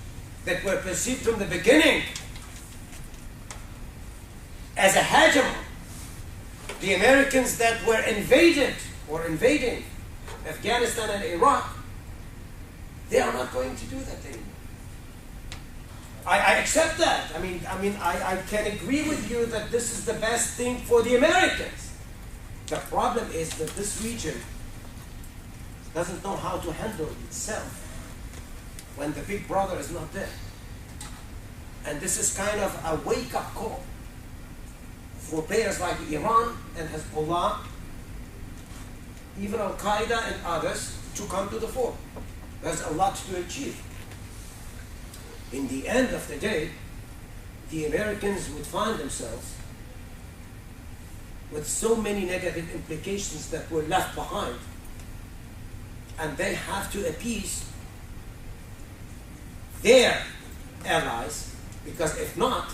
that were perceived from the beginning as a hegemon, the Americans that were invaded or invading Afghanistan and Iraq, they are not going to do that anymore. I accept that. I can agree with you that this is the best thing for the Americans. The problem is that this region doesn't know how to handle itself when the big brother is not there. And this is kind of a wake-up call for players like Iran and Hezbollah, even Al-Qaeda and others, to come to the fore. There's a lot to achieve. In the end of the day, the Americans would find themselves with so many negative implications that were left behind, and they have to appease their allies, because if not,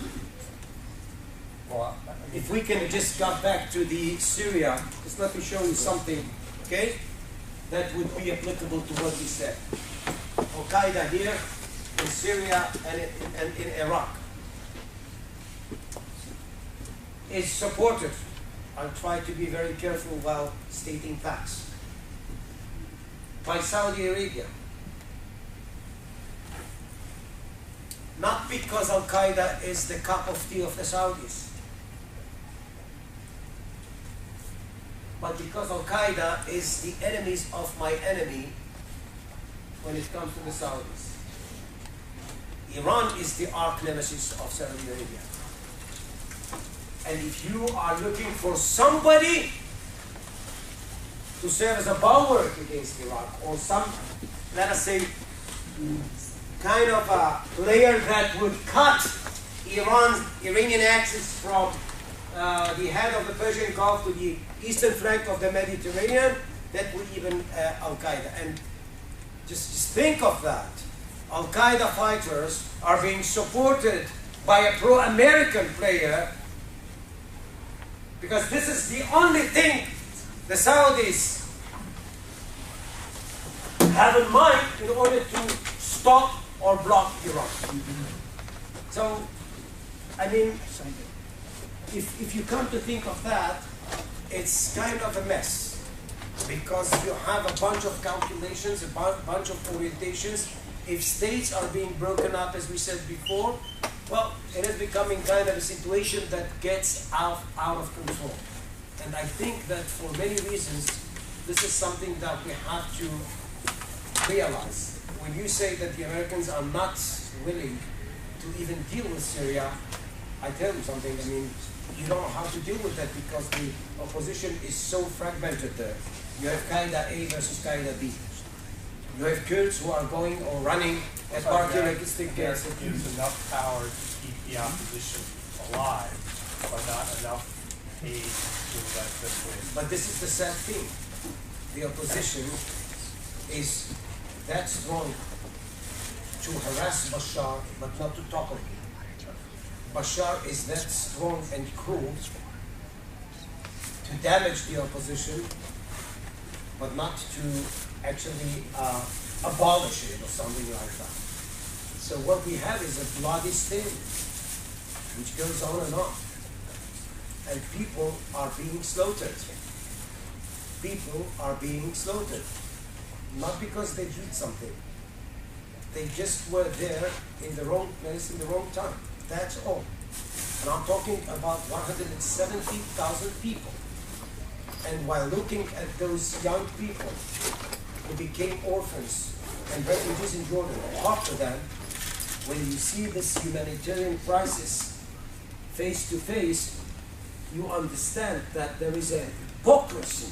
if we can just go back to the Syria, just let me show you something, okay, that would be applicable to what we said. Al-Qaeda here, in Syria and in Iraq is supported. I'll try to be very careful while stating facts. By Saudi Arabia. Not because Al-Qaeda is the cup of tea of the Saudis, but because Al-Qaeda is the enemies of my enemy when it comes to the Saudis. Iran is the arch nemesis of Saudi Arabia. And if you are looking for somebody to serve as a bulwark against Iraq, or some, let us say, kind of a player that would cut Iranian axis from the head of the Persian Gulf to the eastern flank of the Mediterranean, that would even Al-Qaeda. And just think of that. Al-Qaeda fighters are being supported by a pro-American player, because this is the only thing the Saudis have in mind in order to stop or block Iran. So, I mean, if you come to think of that, it's kind of a mess, because you have a bunch of calculations, a bunch of orientations. If states are being broken up, as we said before, well, it is becoming kind of a situation that gets out of control. And I think that for many reasons, this is something that we have to realize. When you say that the Americans are not willing to even deal with Syria, I tell you something, I mean, you don't know how to deal with that, because the opposition is so fragmented there. You have Qaeda A versus Qaeda B. You have Kurds who are going or running as party-legistic gas. It gives enough power to keep the opposition alive, but not enough aid to let them win. But this is the sad thing. The opposition is that strong to harass Bashar, but not to topple him. Bashar is that strong and cruel to damage the opposition, but not to actually abolish it or something like that. So what we have is a bloody stain, which goes on and on. And people are being slaughtered. People are being slaughtered. Not because they did something. They just were there in the wrong place, in the wrong time. That's all. And I'm talking about 170,000 people. And while looking at those young people who became orphans and refugees in Jordan, talk to them, when you see this humanitarian crisis face to face, you understand that there is a hypocrisy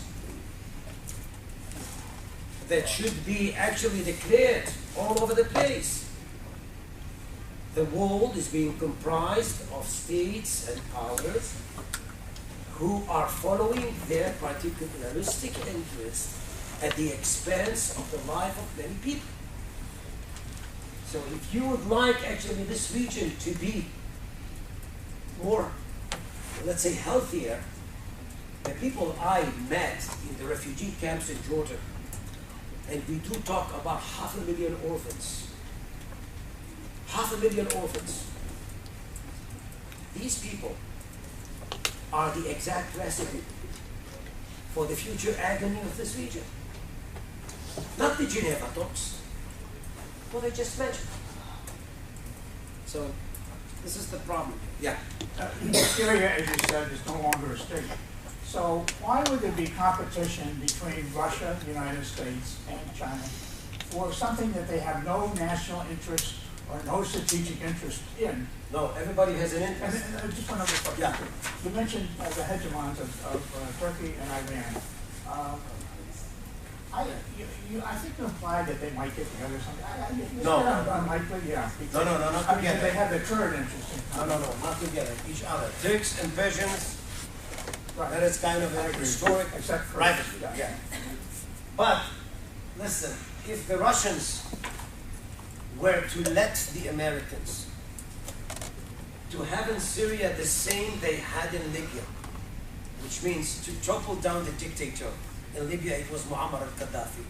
that should be actually declared all over the place. The world is being comprised of states and powers who are following their particularistic interests at the expense of the life of many people. So if you would like actually this region to be more, let's say, healthier, the people I met in the refugee camps in Jordan, and we do talk about 500,000 orphans. 500,000 orphans. These people are the exact recipe for the future agony of this region. Not the Geneva talks, what I just mentioned. So, this is the problem. Yeah. Syria, as you said, is no longer a state. So why would there be competition between Russia, the United States, and China for something that they have no national interest or no strategic interest in? No, everybody has an interest. And just another question. Yeah. You mentioned the hegemons of Turkey and Iran. I think you implied that they might get together someday. No. Unlikely, yeah. No, not together. They have their current interest in No, not together. Each other. Turks and Persians. Right. That is kind of a historic Except for rivalry. Yeah. But listen, if the Russians were to let the Americans to have in Syria the same they had in Libya, which means to topple down the dictator. In Libya, it was Muammar al-Gaddafi.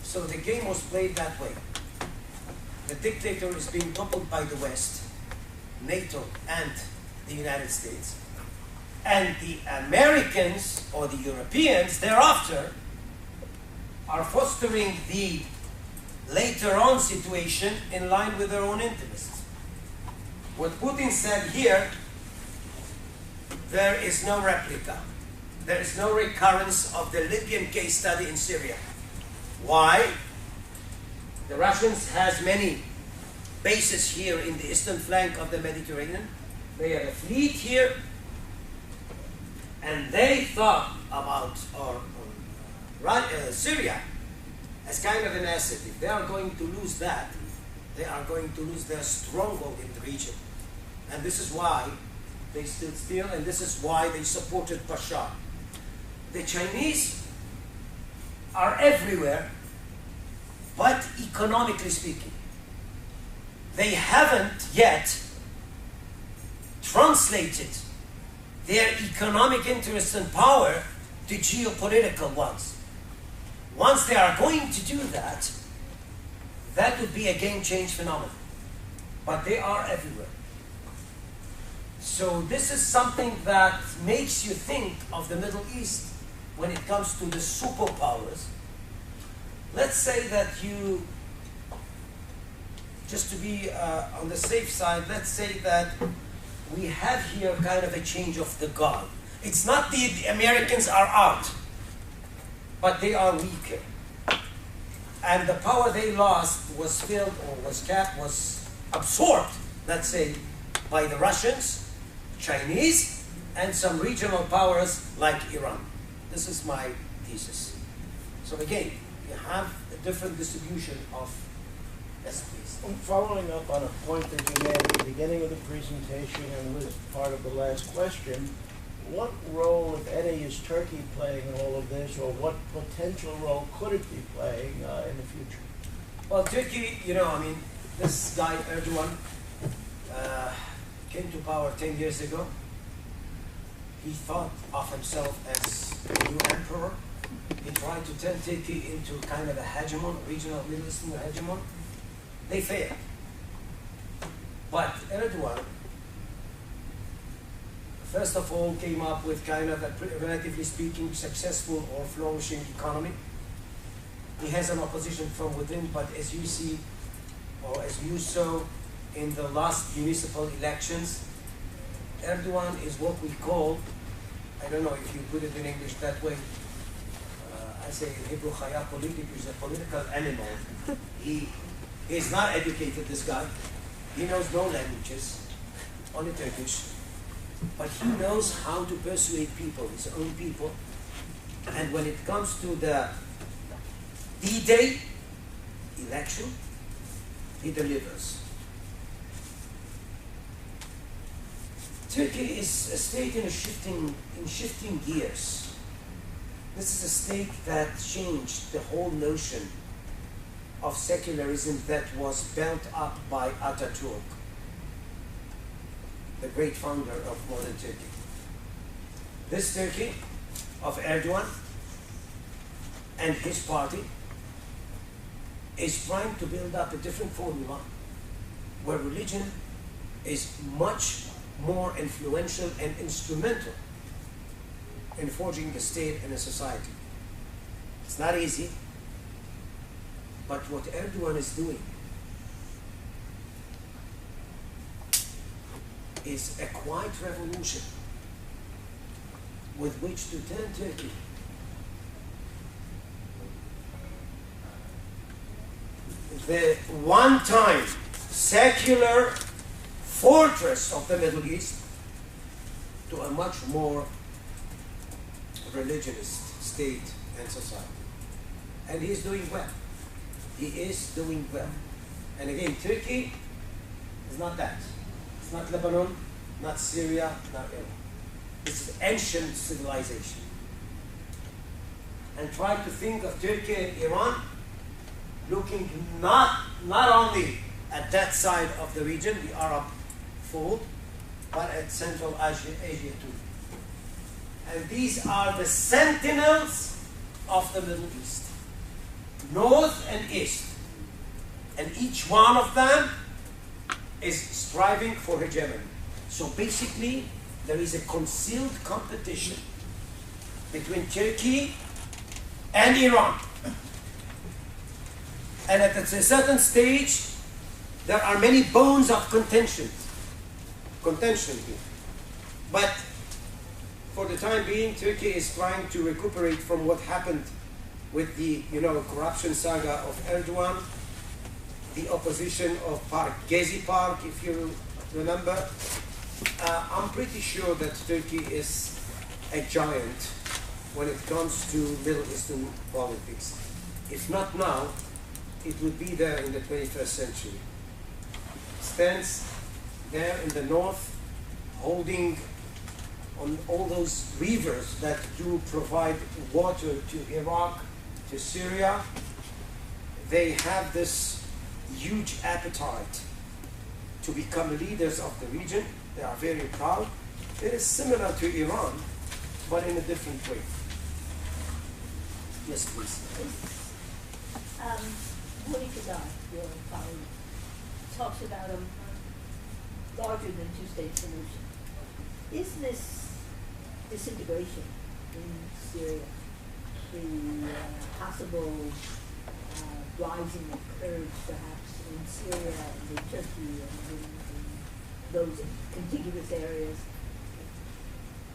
So the game was played that way. The dictator is being toppled by the West, NATO, and the United States. And the Americans, or the Europeans, thereafter, are fostering the later on situation in line with their own interests. What Putin said here, there is no replica. There is no recurrence of the Libyan case study in Syria. Why? The Russians has many bases here in the eastern flank of the Mediterranean. They have a fleet here, and they thought about Syria as kind of an asset. If they are going to lose that, they are going to lose their stronghold in the region. And this is why they stood still, and this is why they supported Bashar. The Chinese are everywhere, but economically speaking, they haven't yet translated their economic interests and power to geopolitical ones. Once they are going to do that, that would be a game-change phenomenon. But they are everywhere. So this is something that makes you think of the Middle East when it comes to the superpowers. Let's say that you, just to be on the safe side, let's say that we have here kind of a change of the guard. It's not the Americans are out, but they are weaker. And the power they lost was filled or was capped, was absorbed, let's say, by the Russians, Chinese, and some regional powers like Iran. This is my thesis. So again, you have a different distribution of SPs. Following up on a point that you made at the beginning of the presentation and was part of the last question, what role, if any, is Turkey playing in all of this, or what potential role could it be playing in the future? Well, Turkey, this guy Erdogan came to power 10 years ago. He thought of himself as a new emperor. He tried to turn Turkey into kind of a hegemon, regional Middle Eastern hegemon. They failed. But Erdogan, first of all, came up with kind of a, relatively speaking, successful or flourishing economy. He has an opposition from within, but as you see, or as you saw in the last municipal elections, Erdogan is what we call, I don't know if you put it in English that way, I say in Hebrew, chaya politik, is a political animal. He is not educated, this guy. He knows no languages, only Turkish. But he knows how to persuade people, his own people. And when it comes to the D-Day election, he delivers. Turkey is a state in shifting gears. This is a state that changed the whole notion of secularism that was built up by Atatürk, the great founder of modern Turkey. This Turkey of Erdogan and his party is trying to build up a different formula where religion is much more influential and instrumental in forging the state and a society. It's not easy, but what Erdogan is doing is a quiet revolution with which to turn Turkey the one-time secular fortress of the Middle East to a much more religionist state and society. And he is doing well. He is doing well. And again, Turkey is not that. It's not Lebanon, not Syria, not Iraq. It's ancient civilization. And try to think of Turkey and Iran looking not only at that side of the region, the Arab fold, but at Central Asia too. And these are the sentinels of the Middle East, north and east. And each one of them is striving for hegemony. So basically, there is a concealed competition between Turkey and Iran. And at a certain stage, there are many bones of contention here. But for the time being, Turkey is trying to recuperate from what happened with the corruption saga of Erdogan, the opposition of Gezi Park, if you remember, I'm pretty sure that Turkey is a giant when it comes to Middle Eastern politics. If not now, it would be there in the 21st century. Stands there in the north, holding on all those rivers that do provide water to Iraq, to Syria. They have this huge appetite to become leaders of the region. They are very proud. It is similar to Iran, but in a different way. Yes, please. Your colleague, talks about a larger than two-state solution. Is this disintegration in Syria, the possible rising of Kurds perhaps in Syria and in Turkey and in those contiguous areas,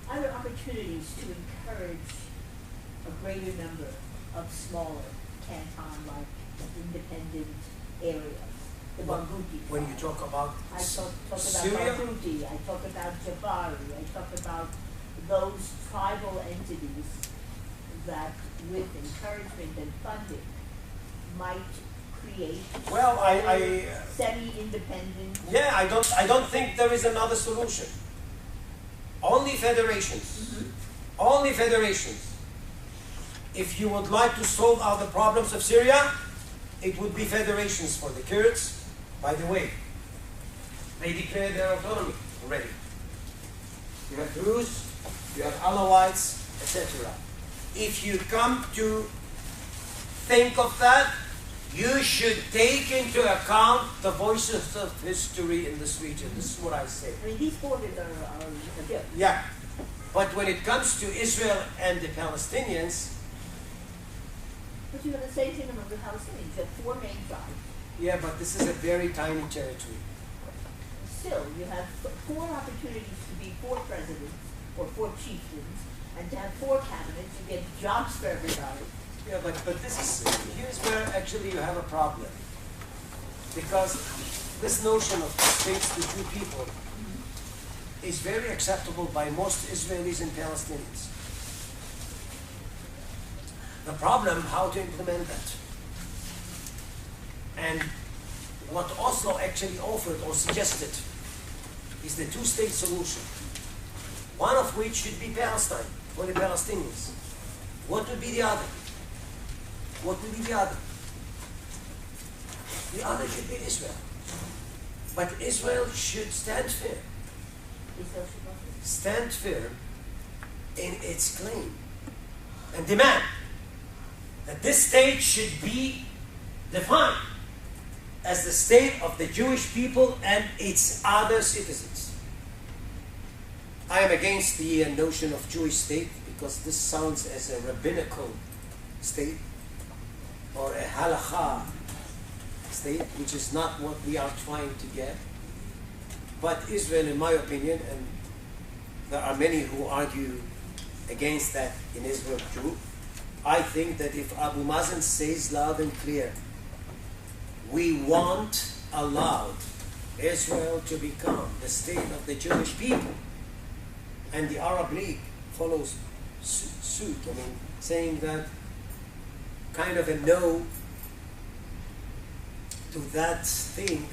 are there opportunities to encourage a greater number of smaller canton-like independent areas? The Barghouti. When you talk about I talk about Syria? Barghouti, I talk about Jafari, I talk about those tribal entities that with encouragement and funding might create Well, I semi-independent. yeah, I don't think there is another solution. Only federations. Only federations. If you would like to solve all the problems of Syria, it would be federations for the Kurds. By the way, they declared their autonomy already. You have Druze, you have Alawites, etc. If you come to think of that, you should take into account the voices of history in this region. This is what I say. I mean, these borders are a joke. Yeah. But when it comes to Israel and the Palestinians, But you have the same thing among the Palestinians. You have four main tribes. yeah, but this is a very tiny territory. Still, you have four opportunities to be four presidents or four chieftains, and to have four cabinets. You get jobs for everybody. Yeah, but this is, here's where actually you have a problem. Because this notion of states to two people is very acceptable by most Israelis and Palestinians. The problem, how to implement that. And what Oslo actually offered or suggested is the two-state solution. One of which should be Palestine for the Palestinians. What would be the other? What would be the other? The other should be Israel. But Israel should stand firm. Stand firm in its claim and demand that this state should be defined as the state of the Jewish people and its other citizens. I am against the notion of Jewish state because this sounds as a rabbinical state or a halakha state, which is not what we are trying to get. But Israel, in my opinion, and there are many who argue against that in Israel too, I think that if Abu Mazen says loud and clear, we want, allowed Israel to become the state of the Jewish people, and the Arab League follows suit, I mean, saying that kind of a no to that thing.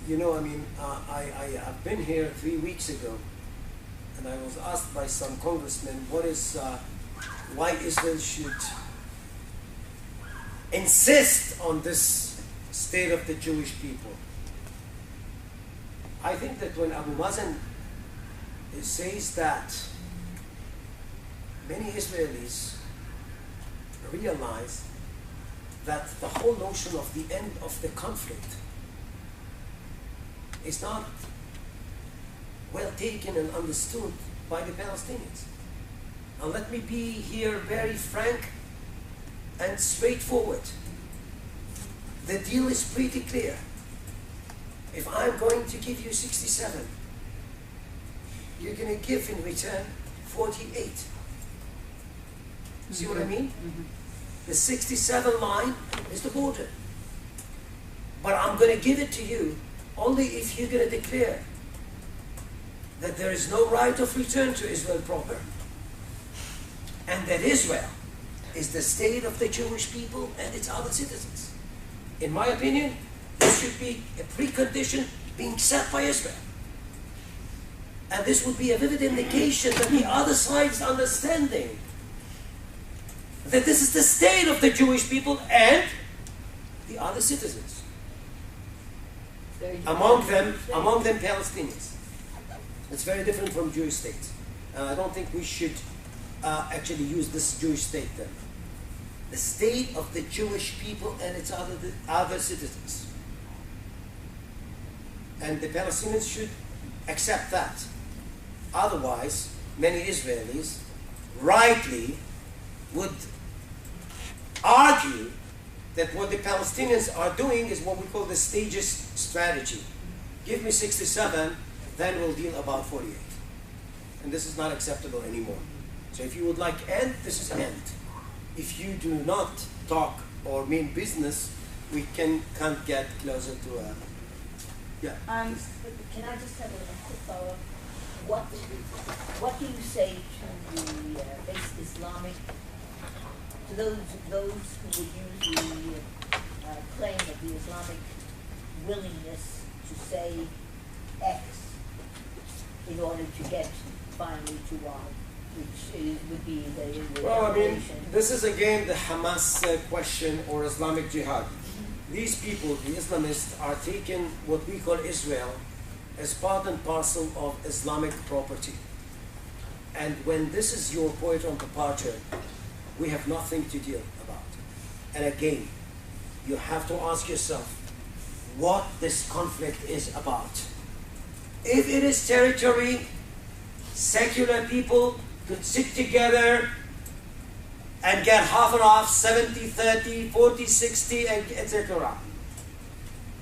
You know, I mean, I've been here 3 weeks ago, and I was asked by some congressmen why Israel should insist on this state of the Jewish people. I think that when Abu Mazen says that, many Israelis realize that the whole notion of the end of the conflict is not well taken and understood by the Palestinians. And let me be here very frank and straightforward. The deal is pretty clear. If I'm going to give you 67, you're going to give in return 48. See what I mean? Mm-hmm. The 67 line is the border. But I'm going to give it to you only if you're going to declare that there is no right of return to Israel proper, and that Israel is the state of the Jewish people and its other citizens. In my opinion, this should be a precondition being set by Israel. And this would be a vivid indication that the other side is understanding that this is the state of the Jewish people and the other citizens. Among them Palestinians. It's very different from Jewish states. And I don't think we should actually use this Jewish state term. The state of the Jewish people and its other citizens. And the Palestinians should accept that. Otherwise, many Israelis rightly would argue that what the Palestinians are doing is what we call the stages strategy. Give me 67, then we'll deal about 48. And this is not acceptable anymore. So if you would like end, this is end. If you do not talk or mean business, we can't get closer to a... Yeah. Can I just have a quick follow-up? What do you say to the basic Islamic, to those who would use the claim of the Islamic willingness to say X in order to get finally to Y, which would be the well, I mean, this is again the Hamas question or Islamic Jihad. These people, the Islamists, are taking what we call Israel as part and parcel of Islamic property. And when this is your point of departure, we have nothing to deal about. And again, you have to ask yourself what this conflict is about. If it is territory, secular people could sit together and get half and half, 70-30, 40-60, etc.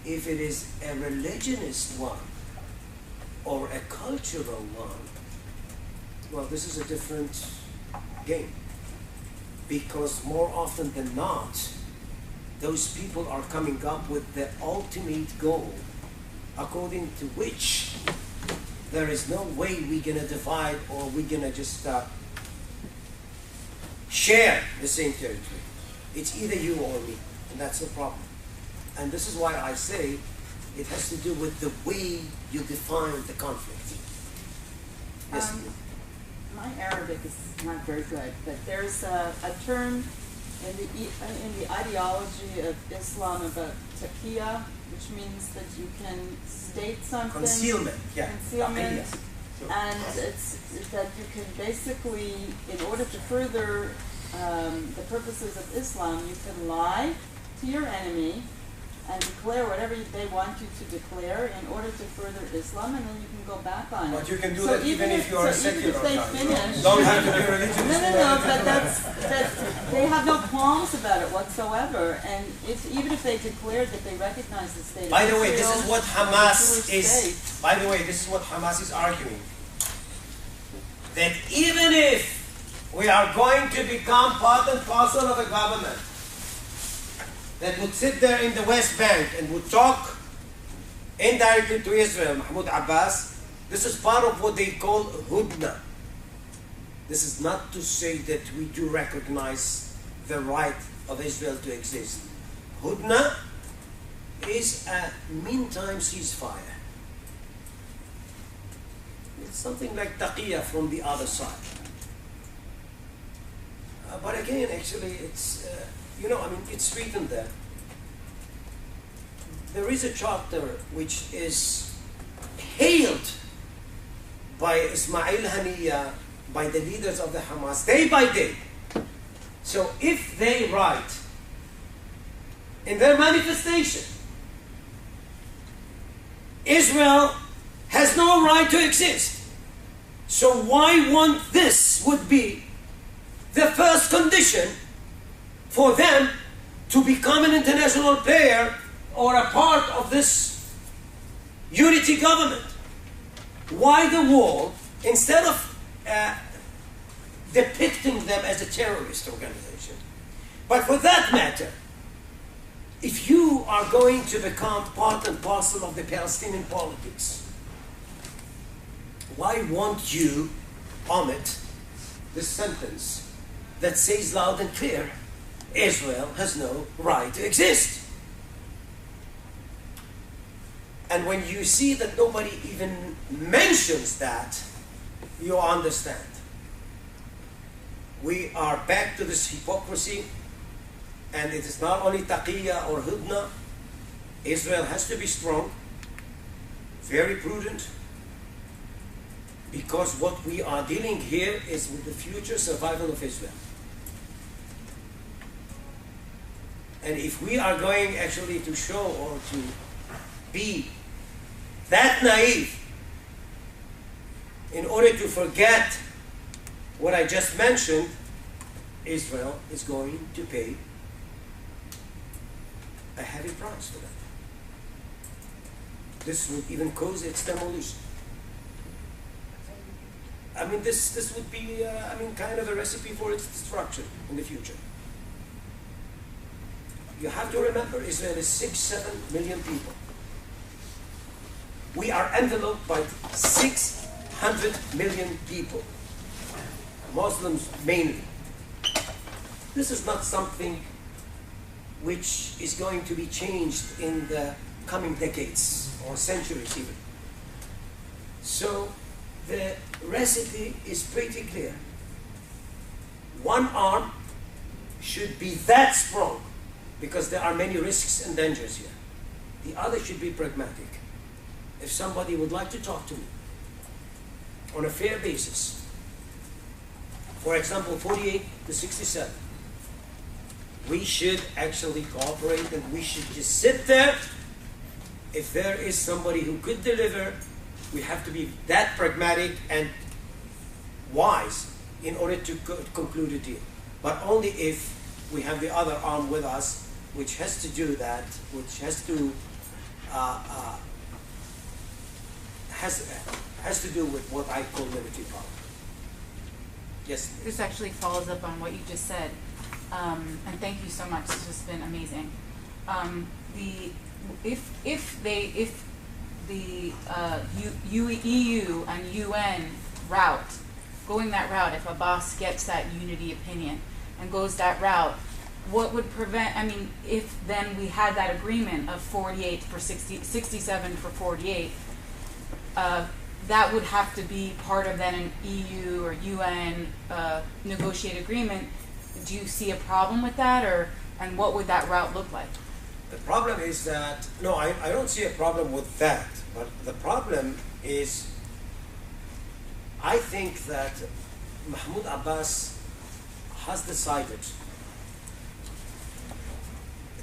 If it is a religionist one, or a cultural one, well, this is a different game. Because more often than not, those people are coming up with the ultimate goal, according to which there is no way we're going to divide or we're going to just share the same territory. It's either you or me, and that's the problem. And this is why I say it has to do with the way you define the conflict. Yes. My Arabic is not very good, but there's a term in the ideology of Islam about taqiyya, which means that you can state something. Concealment, yeah. Concealment. And it's that you can basically, in order to further the purposes of Islam, you can lie to your enemy and declare whatever they want you to declare in order to further Islam, and then you can go back on it. But you can do that even if you are a secular guy. Don't have to be religious. No, but they have no qualms about it whatsoever. And even if they declared that they recognize the state of Israel, by the way, this is what Hamas is. By the way, this is what Hamas is arguing. That even if we are going to become part and parcel of a government that would sit there in the West Bank and would talk indirectly to Israel, Mahmoud Abbas, this is part of what they call hudna. This is not to say that we do recognize the right of Israel to exist. Hudna is a meantime ceasefire. It's something like taqiyya from the other side. But again, actually, it's, it's written there. There is a charter which is hailed by Ismail Haniyeh, by the leaders of the Hamas, day by day. So if they write in their manifestation, Israel has no right to exist. So why won't this would be the first condition for them to become an international player or a part of this unity government? Why the wall, instead of depicting them as a terrorist organization? But for that matter, if you are going to become part and parcel of the Palestinian politics, why won't you omit this sentence that says loud and clear, Israel has no right to exist? And when you see that nobody even mentions that, you understand. We are back to this hypocrisy, and it is not only taqiyya or hudna. Israel has to be strong, very prudent, because what we are dealing here is with the future survival of Israel. And if we are going actually to show or to be that naive in order to forget what I just mentioned, Israel is going to pay a heavy price for that. This would even cause its demolition. I mean, this would be, kind of a recipe for its destruction in the future. You have to remember, Israel is 6-7 million people. We are enveloped by 600 million people, Muslims mainly. This is not something which is going to be changed in the coming decades or centuries even. So the recipe is pretty clear. One arm should be that strong because there are many risks and dangers here. The other should be pragmatic. If somebody would like to talk to me on a fair basis, for example, 48 to 67, we should actually cooperate and we should just sit there. If there is somebody who could deliver, we have to be that pragmatic and wise in order to conclude a deal. But only if we have the other arm with us, which has to do that, which has to has to do with what I call military power. Yes. This actually follows up on what you just said, and thank you so much. This has been amazing. If the EU and UN route, going that route, if Abbas gets that unity opinion and goes that route, what would prevent, if then we had that agreement of 48 for 60, 67 for 48, that would have to be part of then an EU or UN negotiated agreement. Do you see a problem with that, and what would that route look like? The problem is that, no, I don't see a problem with that, but the problem is, I think that Mahmoud Abbas has decided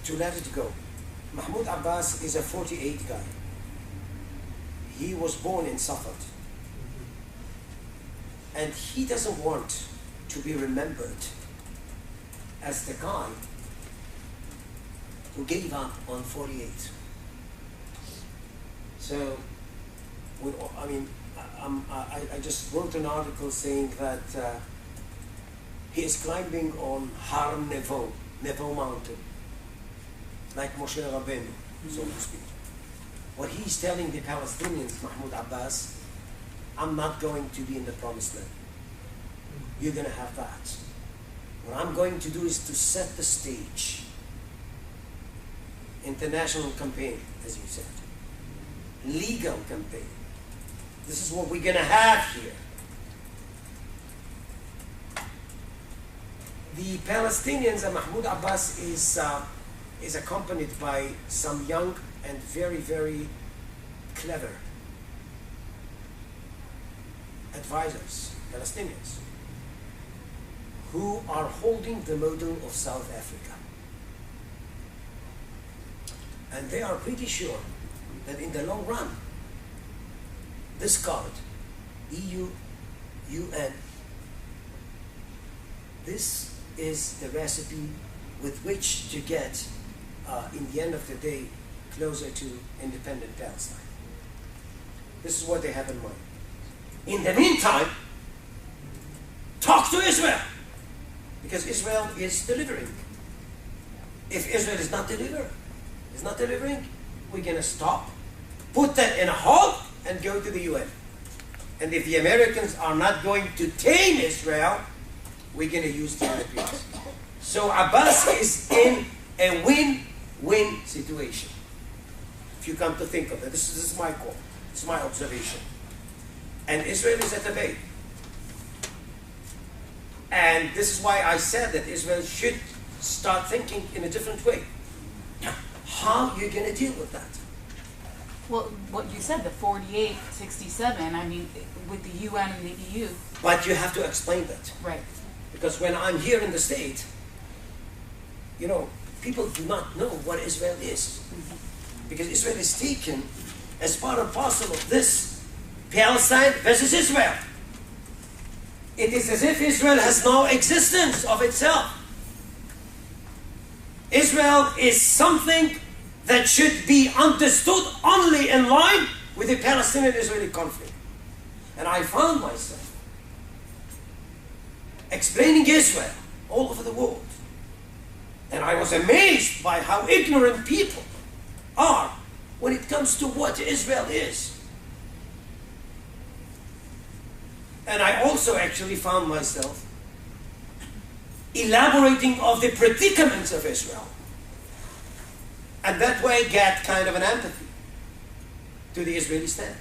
to let it go. Mahmoud Abbas is a 48 guy. He was born in Safed. And he doesn't want to be remembered as the guy who gave up on 48. So, I just wrote an article saying that he is climbing on Har Nevo mountain, like Moshe Rabbeinu, so to speak. What he's telling the Palestinians, Mahmoud Abbas, I'm not going to be in the promised land. You're going to have that. What I'm going to do is to set the stage. International campaign, as you said. Legal campaign. This is what we're going to have here. The Palestinians and Mahmoud Abbas is accompanied by some young and very, very clever advisors, Palestinians, who are holding the model of South Africa. And they are pretty sure that in the long run, this card, EU, UN, this is the recipe with which to get, in the end of the day, closer to independent Palestine. This is what they have in mind. In the meantime, talk to Israel, because Israel is delivering. If Israel is not delivering, is not delivering, we're going to stop, put that in a halt, and go to the UN. And if the Americans are not going to tame Israel, we're going to use the Europeans. So Abbas is in a win-win situation. If you come to think of it, this is my call. It's my observation. And Israel is at the bay. And this is why I said that Israel should start thinking in a different way. How are you going to deal with that? Well, what you said, the 48-67, I mean, with the UN and the EU. But you have to explain that. Right. Because when I'm here in the state, you know, people do not know what Israel is. Because Israel is taken as part and parcel of this Palestine versus Israel. It is as if Israel has no existence of itself. Israel is something that should be understood only in line with the Palestinian-Israeli conflict. And I found myself explaining Israel all over the world. And I was amazed by how ignorant people are when it comes to what Israel is. And I also actually found myself elaborating of the predicaments of Israel. And that way get kind of an empathy to the Israeli stand.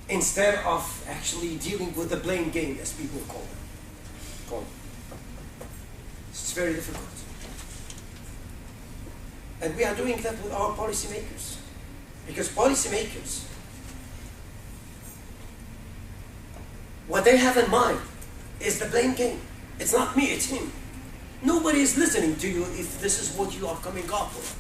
Instead of actually dealing with the blame game, as people call it. It's very difficult. And we are doing that with our policymakers. Because policymakers, what they have in mind is the blame game. It's not me, it's him. Nobody is listening to you if this is what you are coming up with.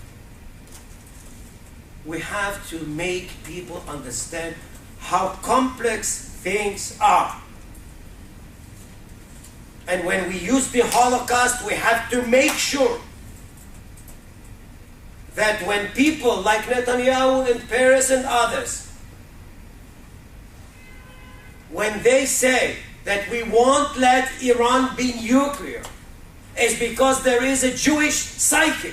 We have to make people understand how complex things are. And when we use the Holocaust, we have to make sure that when people like Netanyahu and Peres and others, when they say that we won't let Iran be nuclear, is because there is a Jewish psyche,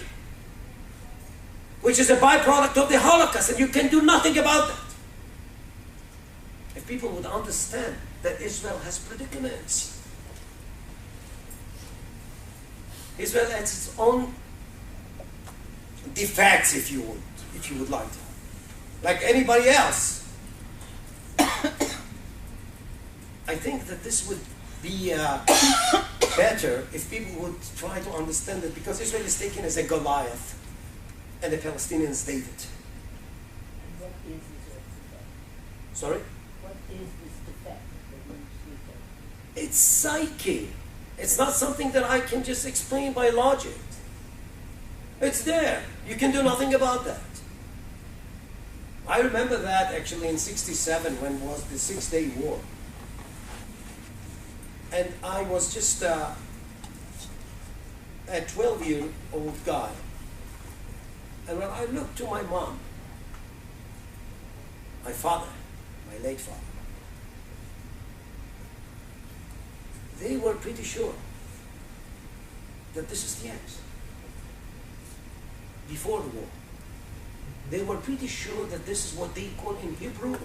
which is a byproduct of the Holocaust, and you can do nothing about that. If people would understand that Israel has predicaments, Israel has its own defects, if you would like to, like anybody else. I think that this would be better if people would try to understand it, because Israel is taken as a Goliath and the Palestinians David. And what is Israel's defect? Sorry? What is this defect that you speak of? It's psyche. It's not something that I can just explain by logic. It's there. You can do nothing about that. I remember that actually in '67 when was the 6-Day War. And I was just a 12-year-old guy. And when I looked to my mom, my father, my late father, they were pretty sure that this is the end. Before the war, they were pretty sure that this is what they call in Hebrew,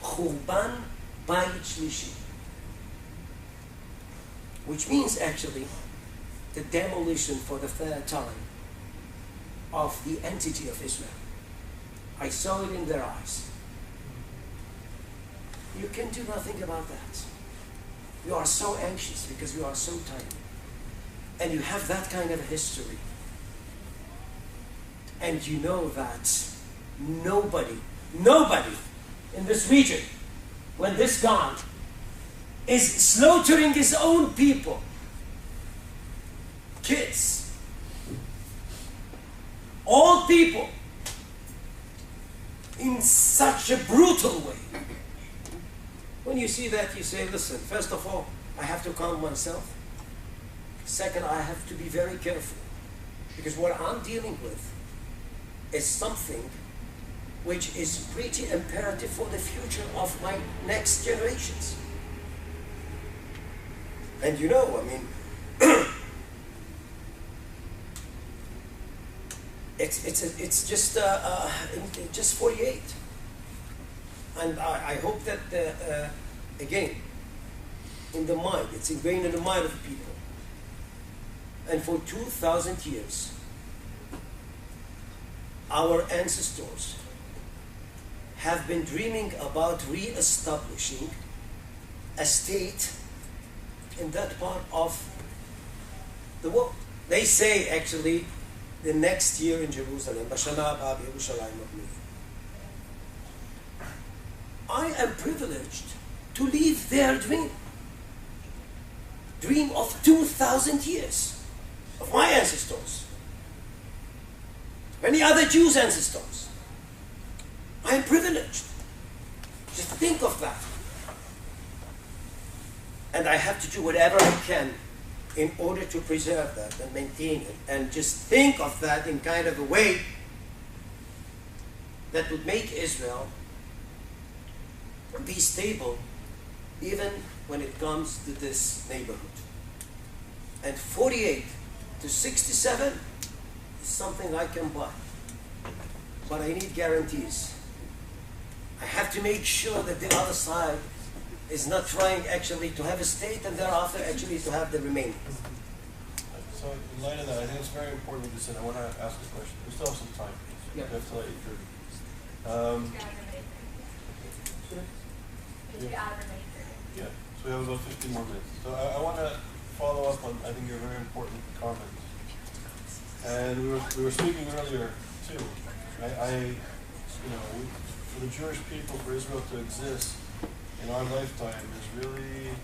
Churban Bayit Shlishi, which means actually the demolition for the third time of the entity of Israel. I saw it in their eyes. You can do nothing about that. You are so anxious because you are so tired. And you have that kind of a history. And you know that nobody in this region, when this guy is slaughtering his own people, kids, old people, in such a brutal way. When you see that, you say, listen, first of all, I have to calm myself. Second, I have to be very careful. Because what I'm dealing with is something which is pretty imperative for the future of my next generations. And you know, I mean, it's just 48. And I hope that, again, in the mind, it's ingrained in the mind of the people. And for 2,000 years, our ancestors have been dreaming about re-establishing a state in that part of the world. They say, actually, the next year in Jerusalem, I am privileged to live their dream of 2,000 years of my ancestors, many other Jews' ancestors. I am privileged. Just think of that. And I have to do whatever I can in order to preserve that and maintain it, and just think of that in kind of a way that would make Israel be stable even when it comes to this neighborhood. And 48 to 67 is something I can buy. But I need guarantees. I have to make sure that the other side is not trying actually to have a state and thereafter actually to have the remaining. So in light of that, I think it's very important what you said. I want to ask a question. We still have some time. Yeah. We have till 8:30. Yeah, so we have about 15 more minutes. So I want to follow up on, I think, your very important comment. And we were speaking earlier too. For the Jewish people, for Israel to exist in our lifetime is really,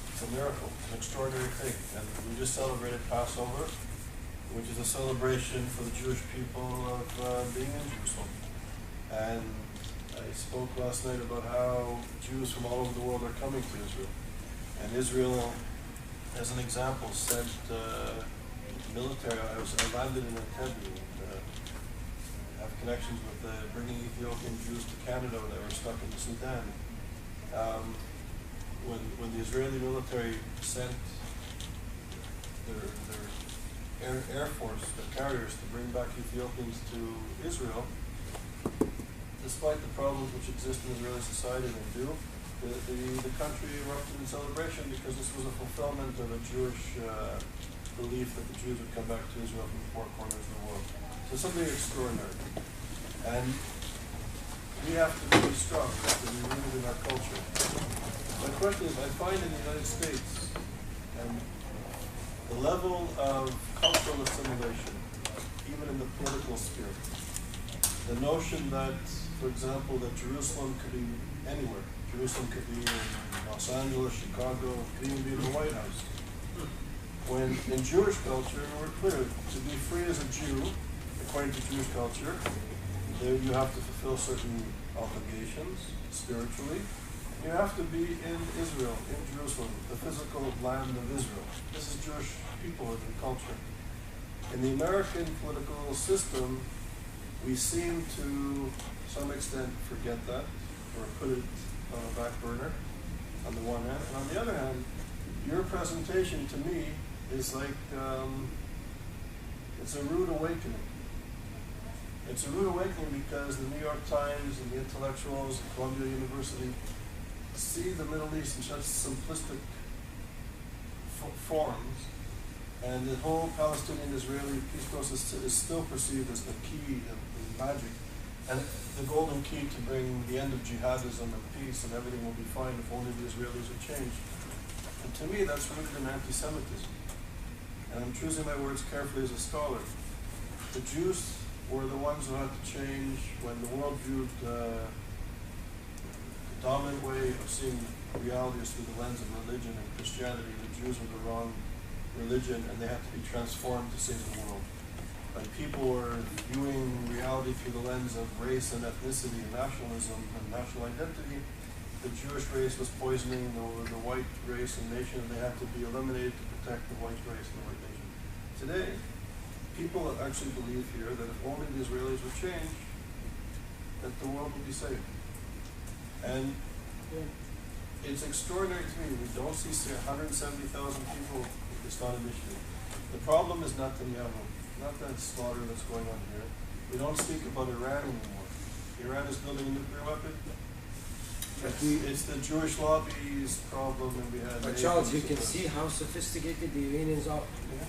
it's a miracle, an extraordinary thing. And we just celebrated Passover, which is a celebration for the Jewish people of being in Jerusalem. And I spoke last night about how Jews from all over the world are coming to Israel. And Israel, as an example, sent military. I landed in Entebbe and have connections with bringing Ethiopian Jews to Canada that were stuck in Sudan. When the Israeli military sent their air force, their carriers, to bring back Ethiopians to Israel, despite the problems which exist in Israeli society, they do, the country erupted in celebration because this was a fulfillment of a Jewish belief that the Jews would come back to Israel from the four corners of the world. So something extraordinary. And we have to be strong, we have to be rooted in our culture. My question is, I find in the United States, the level of cultural assimilation, even in the political sphere, the notion that, for example, that Jerusalem could be anywhere. Jerusalem could be in Los Angeles, Chicago, could even be in the White House. When in Jewish culture, we're clear, to be free as a Jew, according to Jewish culture, you have to fulfill certain obligations spiritually. You have to be in Israel, in Jerusalem, the physical land of Israel. This is Jewish people and culture. In the American political system, we seem to some extent forget that, or put it on a back burner, on the one hand. And on the other hand, your presentation to me is like, it's a rude awakening. It's a rude awakening because the New York Times and the intellectuals at Columbia University see the Middle East in such simplistic forms, and the whole Palestinian-Israeli peace process is still perceived as the key, the magic, and the golden key to bring the end of jihadism and peace, and everything will be fine if only the Israelis are changed. And to me, that's rooted in anti-Semitism. And I'm choosing my words carefully as a scholar. The Jews were the ones who had to change when the world viewed the dominant way of seeing reality is through the lens of religion and Christianity. The Jews were the wrong religion, and they had to be transformed to save the world. When people were viewing reality through the lens of race and ethnicity and nationalism and national identity, the Jewish race was poisoning the white race and nation, and they had to be eliminated to protect the white race and the white nation. Today, people actually believe here that if only the Israelis would change, that the world would be saved. And it's extraordinary to me. We don't see 170,000 people. It's not an issue. The problem is Netanyahu. not that slaughter that's going on here. We don't speak about Iran anymore. Iran is building a nuclear weapon. It's the Jewish lobby's problem, and we had. But Charles, you can see how sophisticated the Iranians are. Yeah.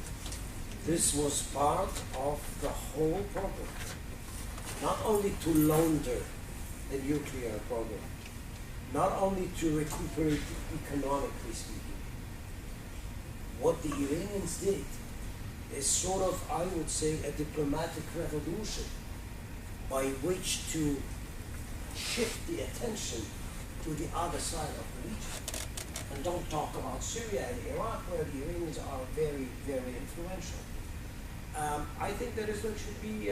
This was part of the whole problem. Not only to launder the nuclear program, not only to recuperate economically speaking. What the Iranians did is sort of, I would say, a diplomatic revolution by which to shift the attention to the other side of the region. And don't talk about Syria and Iraq, where the Iranians are very, very influential. I think that Israel should be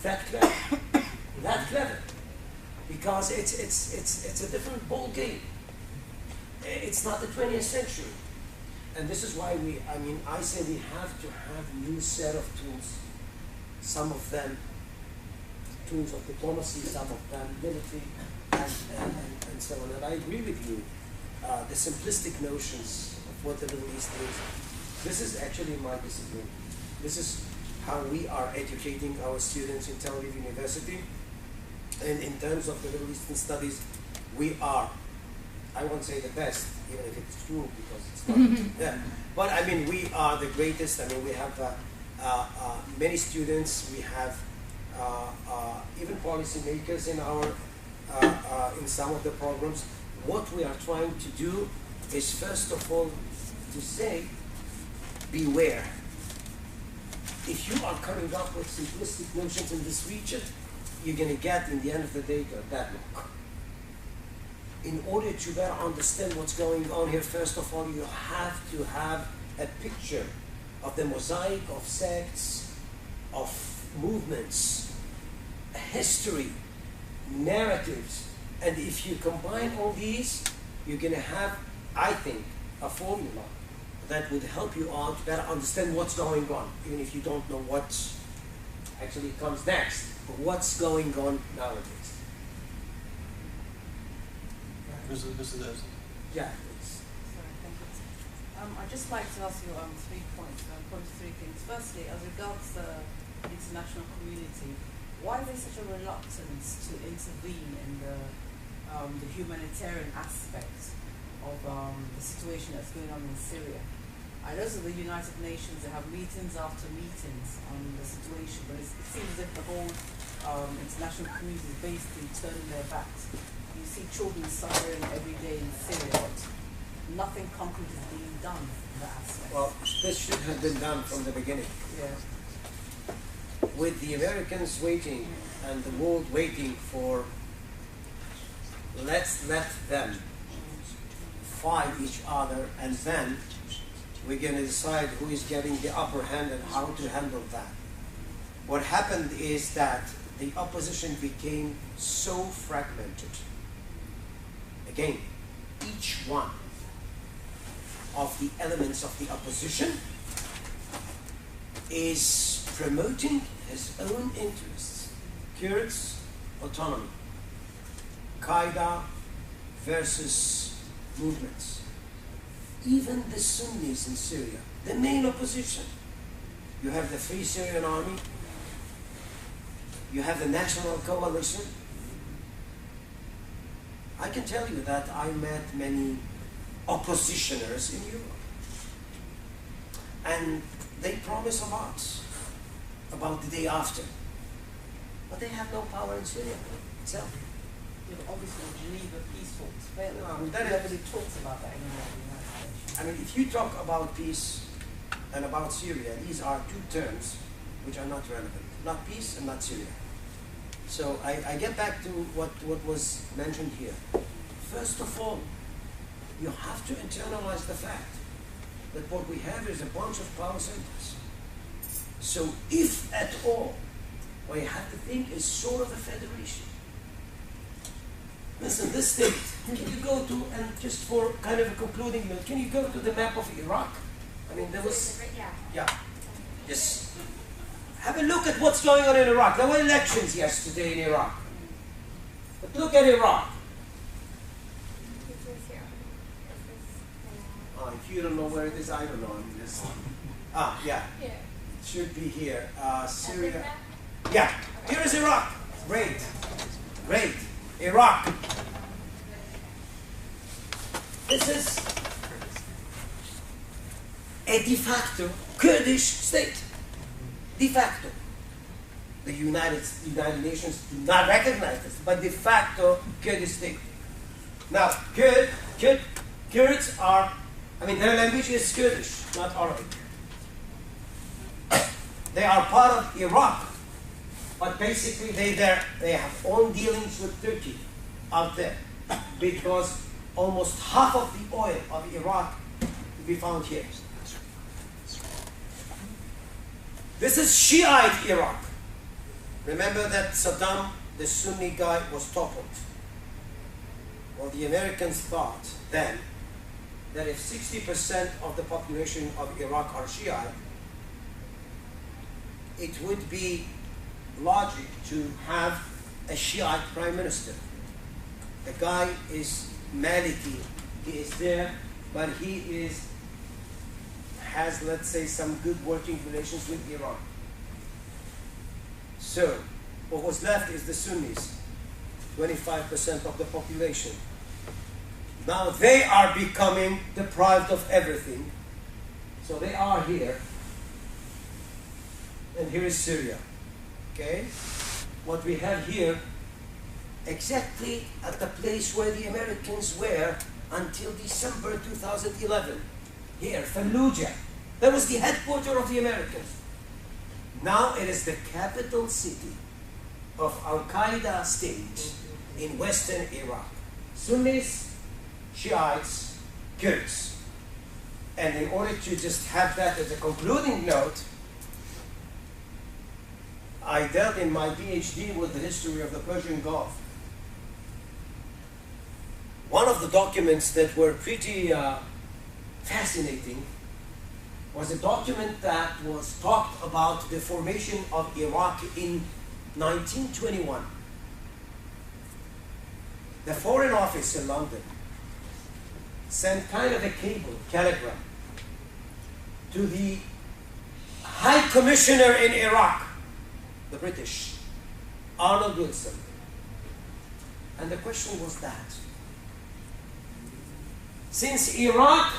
that clever, because it's a different ball game. It's not the 20th century, and this is why I say we have to have a new set of tools. Some of them tools of diplomacy, some of them military, and so on. And I agree with you. The simplistic notions of what the Middle East is. This is actually my discipline. This is how we are educating our students in Tel Aviv University. And in terms of the Middle Eastern studies, we are, I won't say the best, even if it's true, because it's not. Yeah. But I mean, we are the greatest. I mean, we have many students. We have even policymakers in our in some of the programs. What we are trying to do is, first of all, to say, beware. If you are coming up with simplistic notions in this region, you're going to get, in the end of the day, a bad luck. In order to better understand what's going on here, first of all, you have to have a picture of the mosaic of sects, of movements, history, narratives. And if you combine all these, you're going to have, I think, a formula that would help you out to better understand what's going on, even if you don't know what actually comes next, but what's going on nowadays. This is Yeah. Sorry, thank you. I'd just like to ask you 3 points, point to 3 things. Firstly, as regards the international community, why is there such a reluctance to intervene in the humanitarian aspect of the situation that's going on in Syria? I know that the United Nations, they have meetings after meetings on the situation, but it seems as if the whole international community is basically turning their backs. You see children suffering every day in Syria, but nothing concrete is being done in that aspect. Well, this should have been done from the beginning. Yeah. With the Americans waiting and the world waiting for, let's let them fight each other, and then we're going to decide who is getting the upper hand and how to handle that. What happened is that the opposition became so fragmented. Again, each one of the elements of the opposition is promoting his own interests. Kurds, autonomy. Qaeda versus movements. Even the Sunnis in Syria, the main opposition. You have the Free Syrian Army. You have the National Coalition. I can tell you that I met many oppositioners in Europe. And they promise a lot about the day after. But they have no power in Syria itself. Yeah, but obviously Geneva peace talks failed. No, Nobody talks about that anymore in the United States. I mean, if you talk about peace and about Syria, these are 2 terms which are not relevant. Not peace and not Syria. So I get back to what was mentioned here. First of all, you have to internalize the fact that what we have is a bunch of power centers. So if at all, what you have to think is sort of a federation. Listen, this state, can you go to, and just for kind of a concluding note, can you go to the map of Iraq? I mean, there was, yeah, yes. Have a look at what's going on in Iraq. There were elections yesterday in Iraq. But look at Iraq. If you don't know where it is, I don't know. I mean, yeah. should be here. Syria. Yeah, here is Iraq. Great. Great. Iraq. This is a de facto Kurdish state. De facto. The United Nations do not recognize this, but de facto Kurdish state. Now, Kurds are, I mean, their language is Kurdish, not Arabic. They are part of Iraq, but basically they have own dealings with Turkey out there, because almost half of the oil of Iraq will be found here. This is Shiite Iraq. Remember that Saddam, the Sunni guy, was toppled. Well, the Americans thought then that if 60% of the population of Iraq are Shiite, it would be logic to have a Shiite prime minister. The guy is Maliki. He is there, but he has, let's say, some good working relations with Iran. So, what was left is the Sunnis, 25% of the population. Now they are becoming deprived of everything. So they are here. And here is Syria. Okay? What we have here, exactly at the place where the Americans were until December 2011. Here, Fallujah. That was the headquarters of the Americans. Now it is the capital city of Al-Qaeda state in western Iraq. Sunnis, Shiites, Kurds. And in order to just have that as a concluding note, I dealt in my PhD with the history of the Persian Gulf. One of the documents that were pretty fascinating was a document that was talked about the formation of Iraq in 1921. The Foreign Office in London sent kind of a cable, telegram, to the High Commissioner in Iraq, the British, Arnold Wilson. And the question was that, since Iraq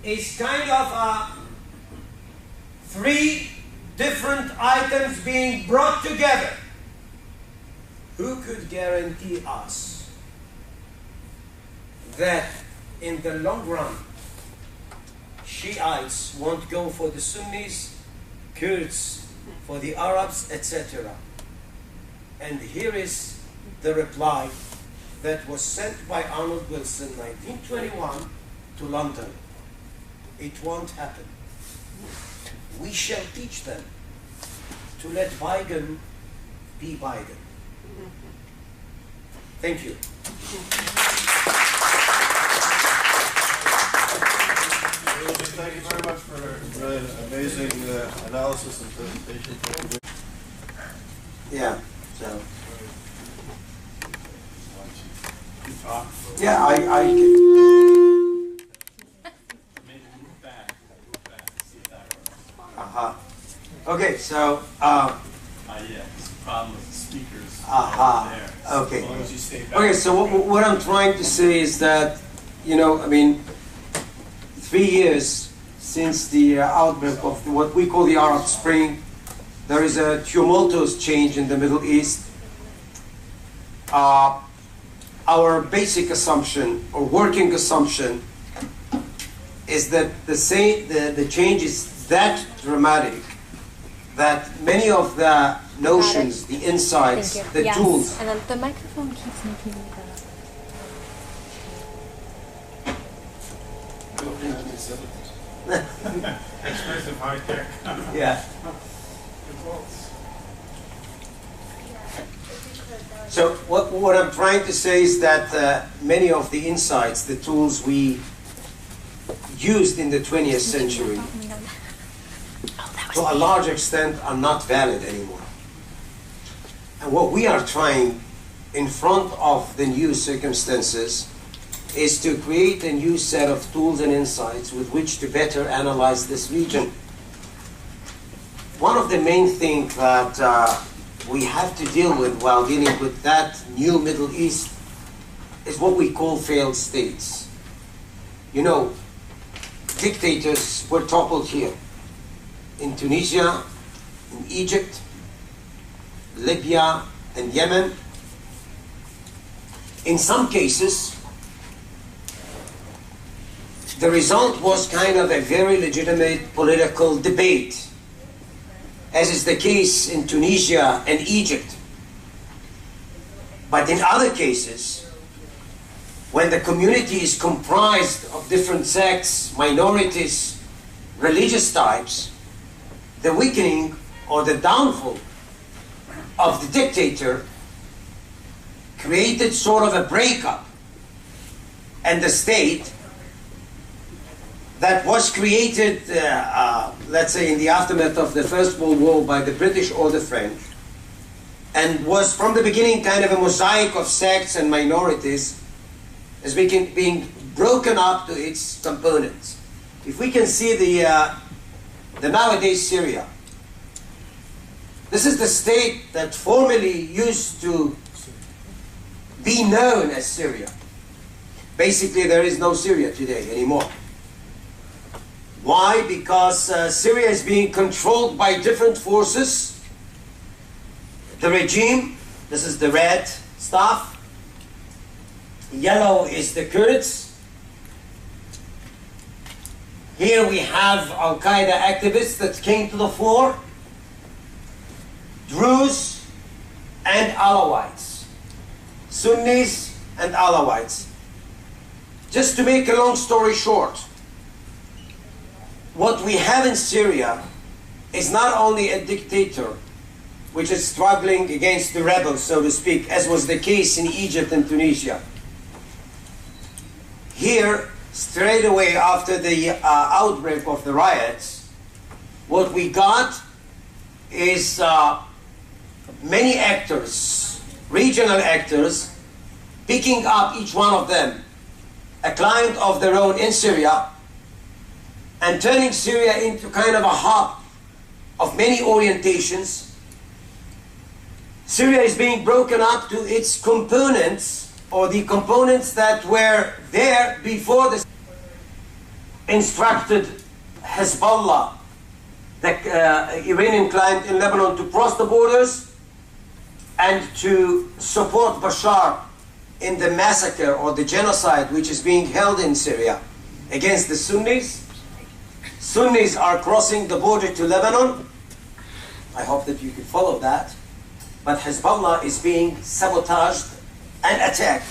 is kind of three different items being brought together, who could guarantee us that in the long run Shiites won't go for the Sunnis, Kurds for the Arabs, etc. And here is the reply that was sent by Arnold Wilson, 1921, to London. It won't happen. We shall teach them to let bygone be bygone. Thank you. Thank you very much for an amazing analysis and presentation. Yeah, so. Yeah, I Okay, so problem with the speakers there. Okay. As long as you stay back. Okay, so what I'm trying to say is that, you know, I mean, 3 years since the outbreak of what we call the Arab Spring, there is a tumultuous change in the Middle East. Our basic assumption or working assumption is that the change is that dramatic that many of the notions, the insights, the tools. And then the microphone keeps making me Expensive high tech. Yeah. So what I'm trying to say is that many of the insights, the tools we used in the 20th century, to a large extent, are not valid anymore. And what we are trying, in front of the new circumstances, is to create a new set of tools and insights with which to better analyze this region. One of the main things that we have to deal with while dealing with that new Middle East is what we call failed states. You know, dictators were toppled here in Tunisia, in Egypt, Libya, and Yemen. In some cases, the result was kind of a very legitimate political debate, as is the case in Tunisia and Egypt. But in other cases, when the community is comprised of different sects, minorities, religious types, the weakening or the downfall of the dictator created sort of a breakup, and the state that was created, let's say, in the aftermath of the First World War by the British or the French, and was from the beginning kind of a mosaic of sects and minorities, is being broken up to its components. If we can see the nowadays Syria, this is the state that formerly used to be known as Syria. Basically, there is no Syria today anymore. Why? Because Syria is being controlled by different forces. The regime, this is the red stuff. Yellow is the Kurds. Here we have Al-Qaeda activists that came to the fore. Druze and Alawites. Sunnis and Alawites. Just to make a long story short, what we have in Syria is not only a dictator which is struggling against the rebels, so to speak, as was the case in Egypt and Tunisia. Here, straight away after the outbreak of the riots, what we got is many actors, regional actors, picking up each one of them a client of their own in Syria, and turning Syria into kind of a hub of many orientations. Syria is being broken up to its components, or the components that were there before the instructed Hezbollah, the Iranian client in Lebanon, to cross the borders and to support Bashar in the massacre or the genocide which is being held in Syria against the Sunnis. Sunnis are crossing the border to Lebanon. I hope that you can follow that. But Hezbollah is being sabotaged and attacked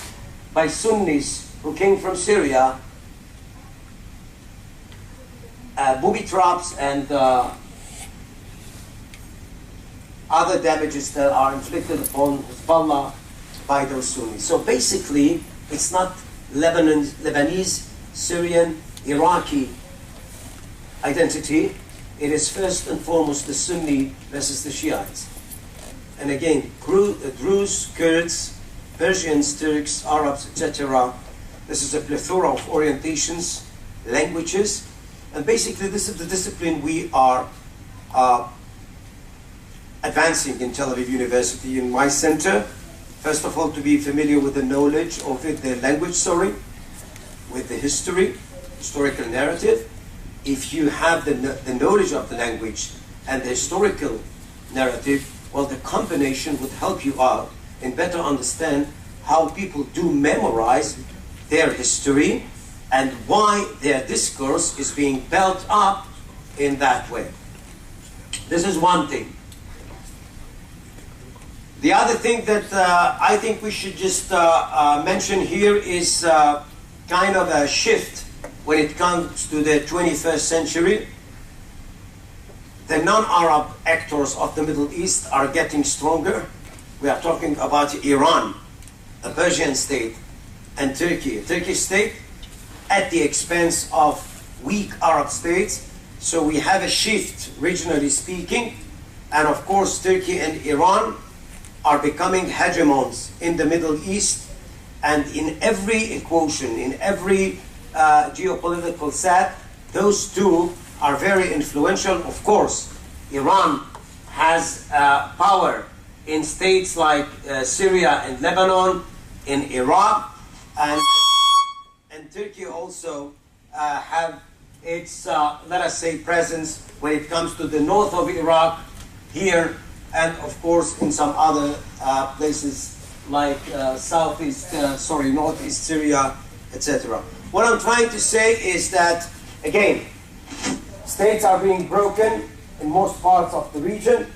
by Sunnis who came from Syria, booby traps and other damages that are inflicted upon Hezbollah by those Sunnis. So basically, it's not Lebanese, Syrian, Iraqi identity. It is first and foremost the Sunni versus the Shiites. And again, Druze, Kurds, Persians, Turks, Arabs, etc. This is a plethora of orientations, languages, and basically this is the discipline we are advancing in Tel Aviv University in my center. First of all, to be familiar with the knowledge of it, the language, with the history, historical narrative. If you have the knowledge of the language and the historical narrative, well, the combination would help you out and better understand how people do memorize their history and why their discourse is being built up in that way. This is one thing. The other thing that I think we should just mention here is kind of a shift when it comes to the 21st century. The non-Arab actors of the Middle East are getting stronger. We are talking about Iran, a Persian state, and Turkey, a Turkish state, at the expense of weak Arab states. So we have a shift, regionally speaking, and of course Turkey and Iran are becoming hegemons in the Middle East, And in every equation, in every geopolitical set, those two are very influential. Of course, Iran has power in states like Syria and Lebanon, in Iraq, and Turkey also have its, let us say, presence when it comes to the north of Iraq, here, and of course in some other places like northeast Syria, etc. What I'm trying to say is that, again, states are being broken in most parts of the region.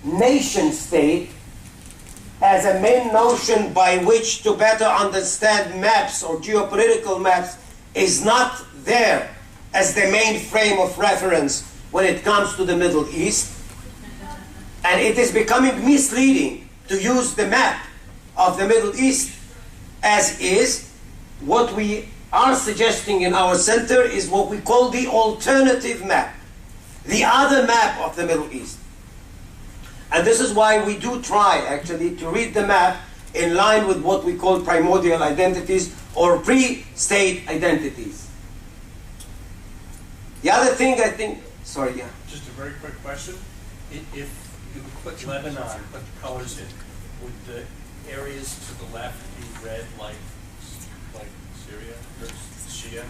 Nation state as a main notion by which to better understand maps or geopolitical maps is not there as the main frame of reference when it comes to the Middle East. And it is becoming misleading to use the map of the Middle East as is. What we are suggesting in our center is what we call the alternative map, the other map of the Middle East. And this is why we do try, actually, to read the map in line with what we call primordial identities or pre-state identities. The other thing I think, sorry, yeah. Just a very quick question. If you put Lebanon, put the colors in, would the areas to the left be red like Syria or Shia?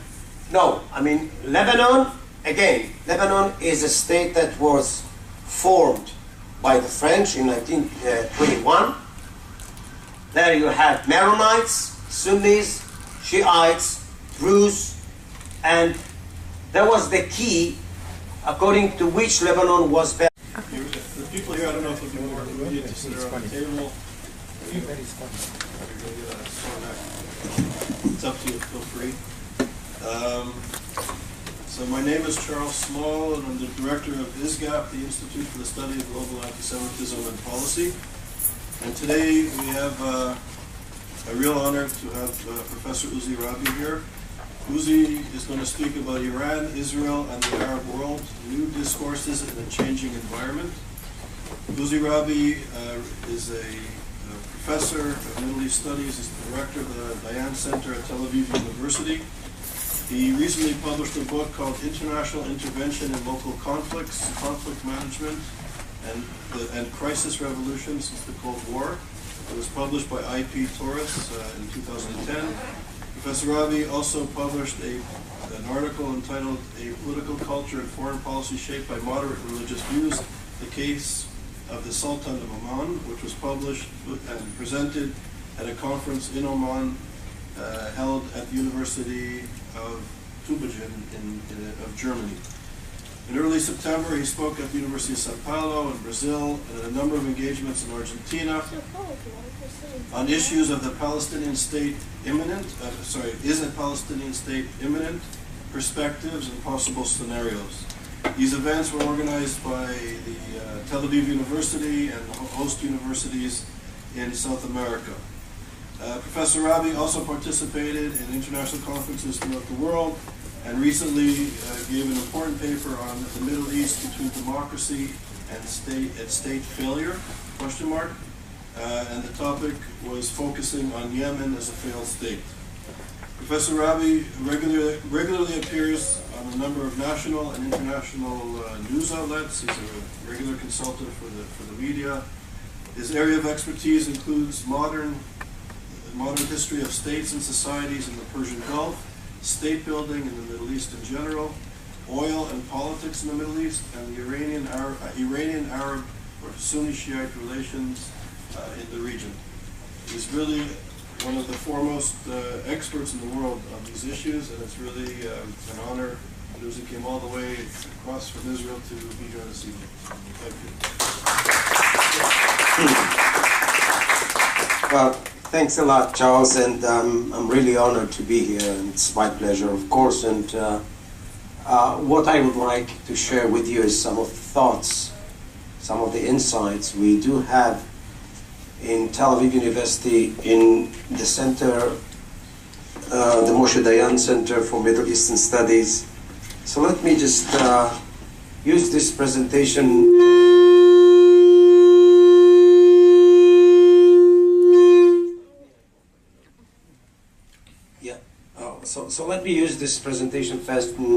No, I mean, Lebanon, again, Lebanon is a state that was formed by the French in 1921. There you have Maronites, Sunnis, Shiites, Druze, and that was the key according to which Lebanon was better. The people here, I don't know if they'll be more immediate to sit around the table. It's up to you, feel free. So my name is Charles Small, and I'm the director of ISGAP, the Institute for the Study of Global Anti-Semitism and Policy. And today we have a real honor to have Professor Uzi Rabi here. Uzi is going to speak about Iran, Israel, and the Arab world, new discourses in a changing environment. Uzi Rabi is a professor of Middle East Studies. He's the director of the Dayan Center at Tel Aviv University. He recently published a book called International Intervention in Local Conflicts, Conflict Management, and Crisis Revolution since the Cold War. It was published by IP Taurus in 2010. Professor Rabi also published an article entitled A Political Culture and Foreign Policy Shaped by Moderate Religious Views, the Case of the Sultan of Oman, which was published and presented at a conference in Oman held at the University of Tübingen of Germany. In early September, he spoke at the University of Sao Paulo in Brazil and at a number of engagements in Argentina on issues of the Palestinian state imminent, is a Palestinian state imminent, perspectives and possible scenarios. These events were organized by the Tel Aviv University and host universities in South America. Professor Rabi also participated in international conferences throughout the world and recently gave an important paper on the Middle East between democracy and state failure, question mark. And the topic was focusing on Yemen as a failed state. Professor Rabi regularly appears on a number of national and international news outlets. He's a regular consultant for the media. His area of expertise includes modern history of states and societies in the Persian Gulf, state building in the Middle East in general, oil and politics in the Middle East, and the Iranian-Arab or Sunni Shiite relations in the region. He's really one of the foremost experts in the world on these issues, and it's really an honor that Uzi came all the way across from Israel to be here this evening. Thank you. Well, thanks a lot, Charles, and I'm really honored to be here, and it's my pleasure, of course. And what I would like to share with you is some of the thoughts, some of the insights we do have in Tel Aviv University in the center, the Moshe Dayan Center for Middle Eastern Studies. So let me just use this presentation. So let me use this presentation first. What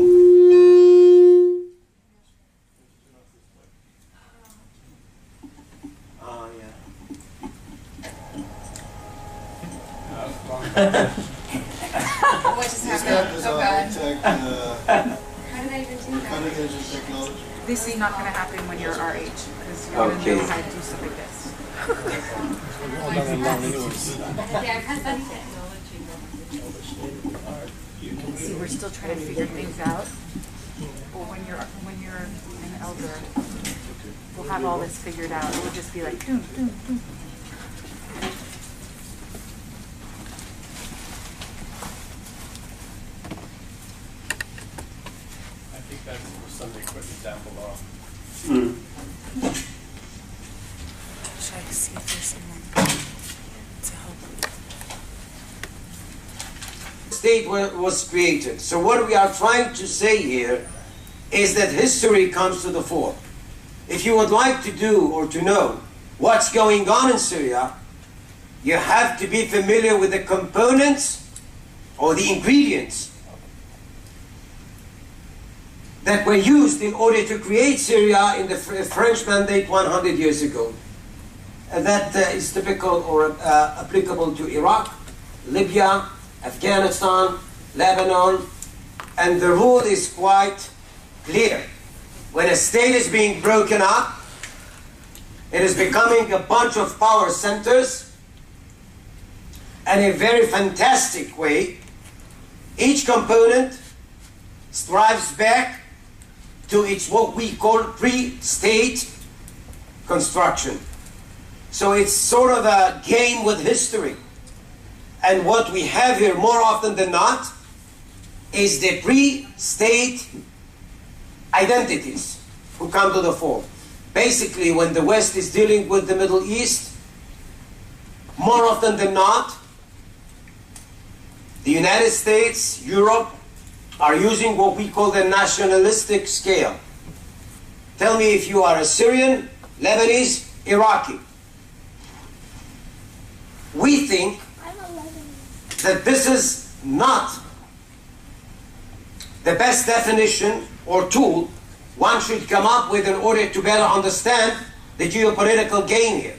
just happened? Oh God. How did I even do that? Cutting edge of technology. This is not going to happen when you're our age, because you're going to know how to do stuff like this. See, we're still trying to figure things out. But when you're an elder, we'll have all this figured out. It will just be like, boom, boom, boom. I think that's some equipment down below. Should I see if there's someone to help? State was created. So what we are trying to say here is that history comes to the fore. If you would like to do or to know what's going on in Syria, you have to be familiar with the components or the ingredients that were used in order to create Syria in the French Mandate 100 years ago. And that is typical or applicable to Iraq, Libya, Afghanistan, Lebanon, and the rule is quite clear. When a state is being broken up, it is becoming a bunch of power centers, and in a very fantastic way, each component strives back to its what we call pre-state construction. So it's sort of a game with history. And what we have here more often than not is the pre-state identities who come to the fore. Basically, when the West is dealing with the Middle East, more often than not, the United States, Europe, are using what we call the nationalistic scale. Tell me if you are a Syrian, Lebanese, Iraqi. We think that this is not the best definition or tool one should come up with in order to better understand the geopolitical game here.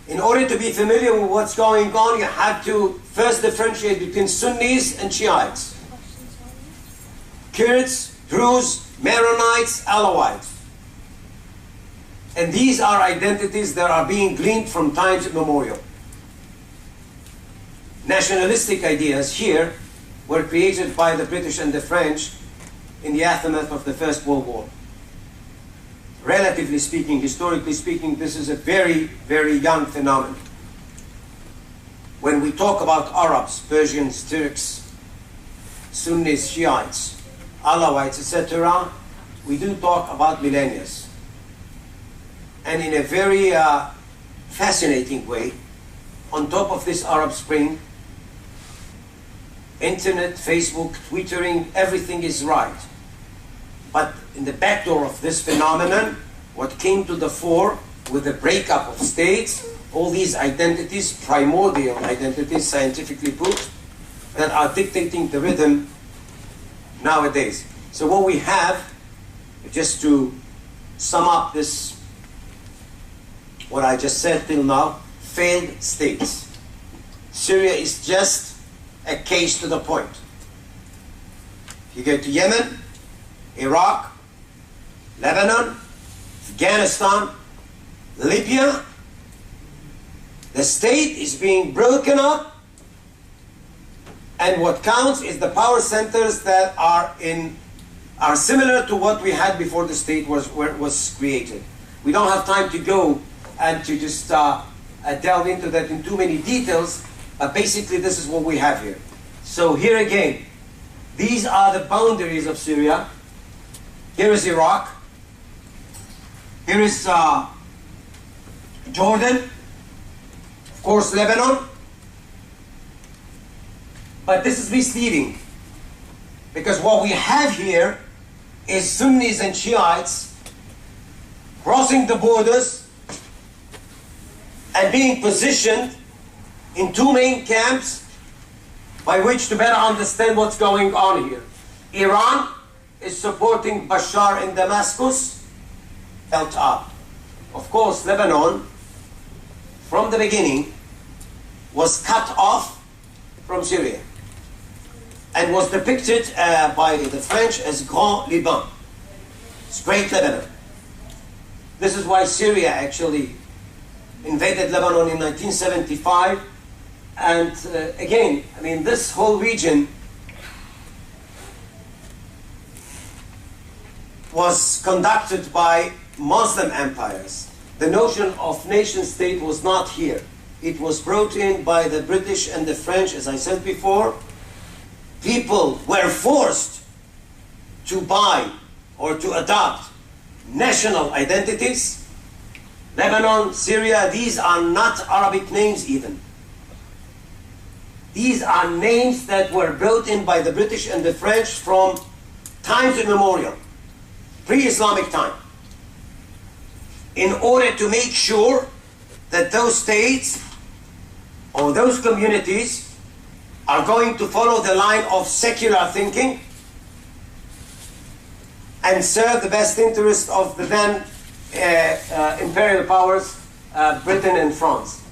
In order to be familiar with what's going on, you have to first differentiate between Sunnis and Shiites, Kurds, Druze, Maronites, Alawites. And these are identities that are being gleaned from times immemorial. Nationalistic ideas here were created by the British and the French in the aftermath of the First World War. Relatively speaking, historically speaking, this is a very, very young phenomenon. When we talk about Arabs, Persians, Turks, Sunnis, Shiites, Alawites, etc., we do talk about millennia. And in a very fascinating way, on top of this Arab Spring, internet, Facebook, Twittering, everything is right. But in the back door of this phenomenon, what came to the fore with the breakup of states, all these identities, primordial identities, scientifically put, that are dictating the rhythm nowadays. So what we have, just to sum up this, what I just said till now, failed states. Syria is just a case to the point. If you go to Yemen, Iraq, Lebanon, Afghanistan, Libya, the state is being broken up, and what counts is the power centers that are similar to what we had before the state was created. We don't have time to go and to just delve into that in too many details, but basically this is what we have here. So here again, these are the boundaries of Syria. Here is Iraq. Here is Jordan. Of course, Lebanon. But this is misleading, because what we have here is Sunnis and Shiites crossing the borders and being positioned in two main camps by which to better understand what's going on here. Iran is supporting Bashar in Damascus, held up. Of course, Lebanon, from the beginning, was cut off from Syria and was depicted by the French as Grand Liban, Great Lebanon. This is why Syria actually invaded Lebanon in 1975. And again, I mean, this whole region was conducted by Muslim empires. The notion of nation state was not here. It was brought in by the British and the French, as I said before. People were forced to buy or to adopt national identities. Lebanon, Syria, these are not Arabic names even. These are names that were brought in by the British and the French from times immemorial, pre-Islamic time, in order to make sure that those states or those communities are going to follow the line of secular thinking and serve the best interest of the then imperial powers, Britain and France.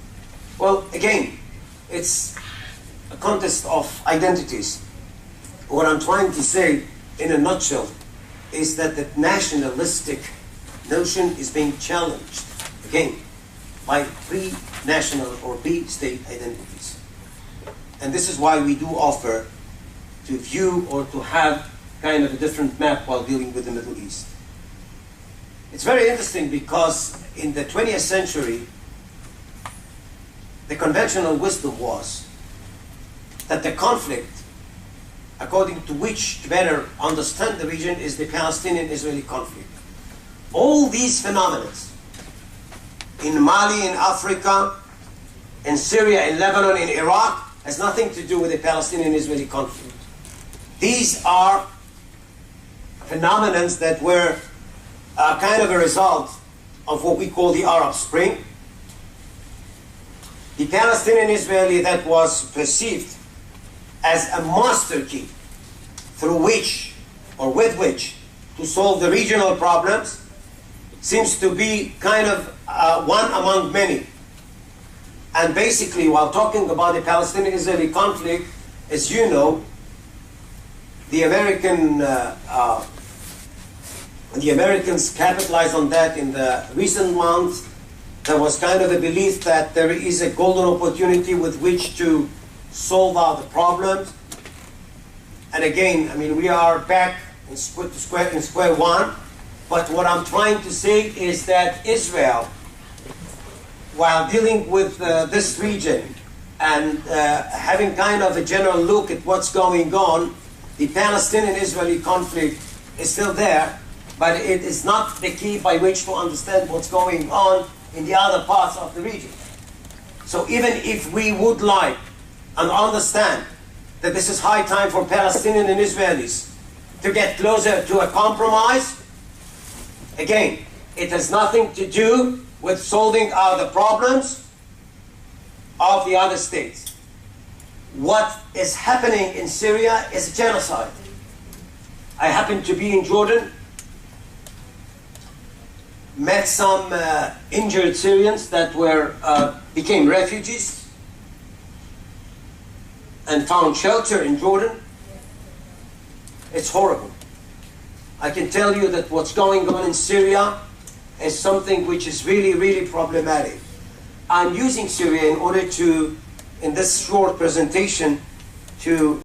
Well, again, it's a contest of identities. What I'm trying to say in a nutshell is that the nationalistic notion is being challenged, again, by pre-national or pre-state identities. And this is why we do offer to view or to have kind of a different map while dealing with the Middle East. It's very interesting because in the 20th century, the conventional wisdom was that the conflict, according to which to better understand the region, is the Palestinian-Israeli conflict. All these phenomena, in Mali, in Africa, in Syria, in Lebanon, in Iraq, has nothing to do with the Palestinian-Israeli conflict. These are phenomena that were kind of a result of what we call the Arab Spring. The Palestinian-Israeli that was perceived as a master key through which or with which to solve the regional problems seems to be kind of one among many. And basically, while talking about the Palestinian-Israeli conflict, as you know, the Americans capitalized on that in the recent months. There was kind of a belief that there is a golden opportunity with which to solve out the problems. And again, I mean, we are back in square one. But what I'm trying to say is that Israel, while dealing with this region and having kind of a general look at what's going on, the Palestinian-Israeli conflict is still there, but it is not the key by which to understand what's going on in the other parts of the region. So even if we would like and understand that this is high time for Palestinians and Israelis to get closer to a compromise, again, it has nothing to do with solving the problems of the other states. What is happening in Syria is genocide. I happen to be in Jordan, met some injured Syrians that became refugees and found shelter in Jordan. It's horrible. I can tell you that what's going on in Syria is something which is really, really problematic. I'm using Syria in order to, in this short presentation, to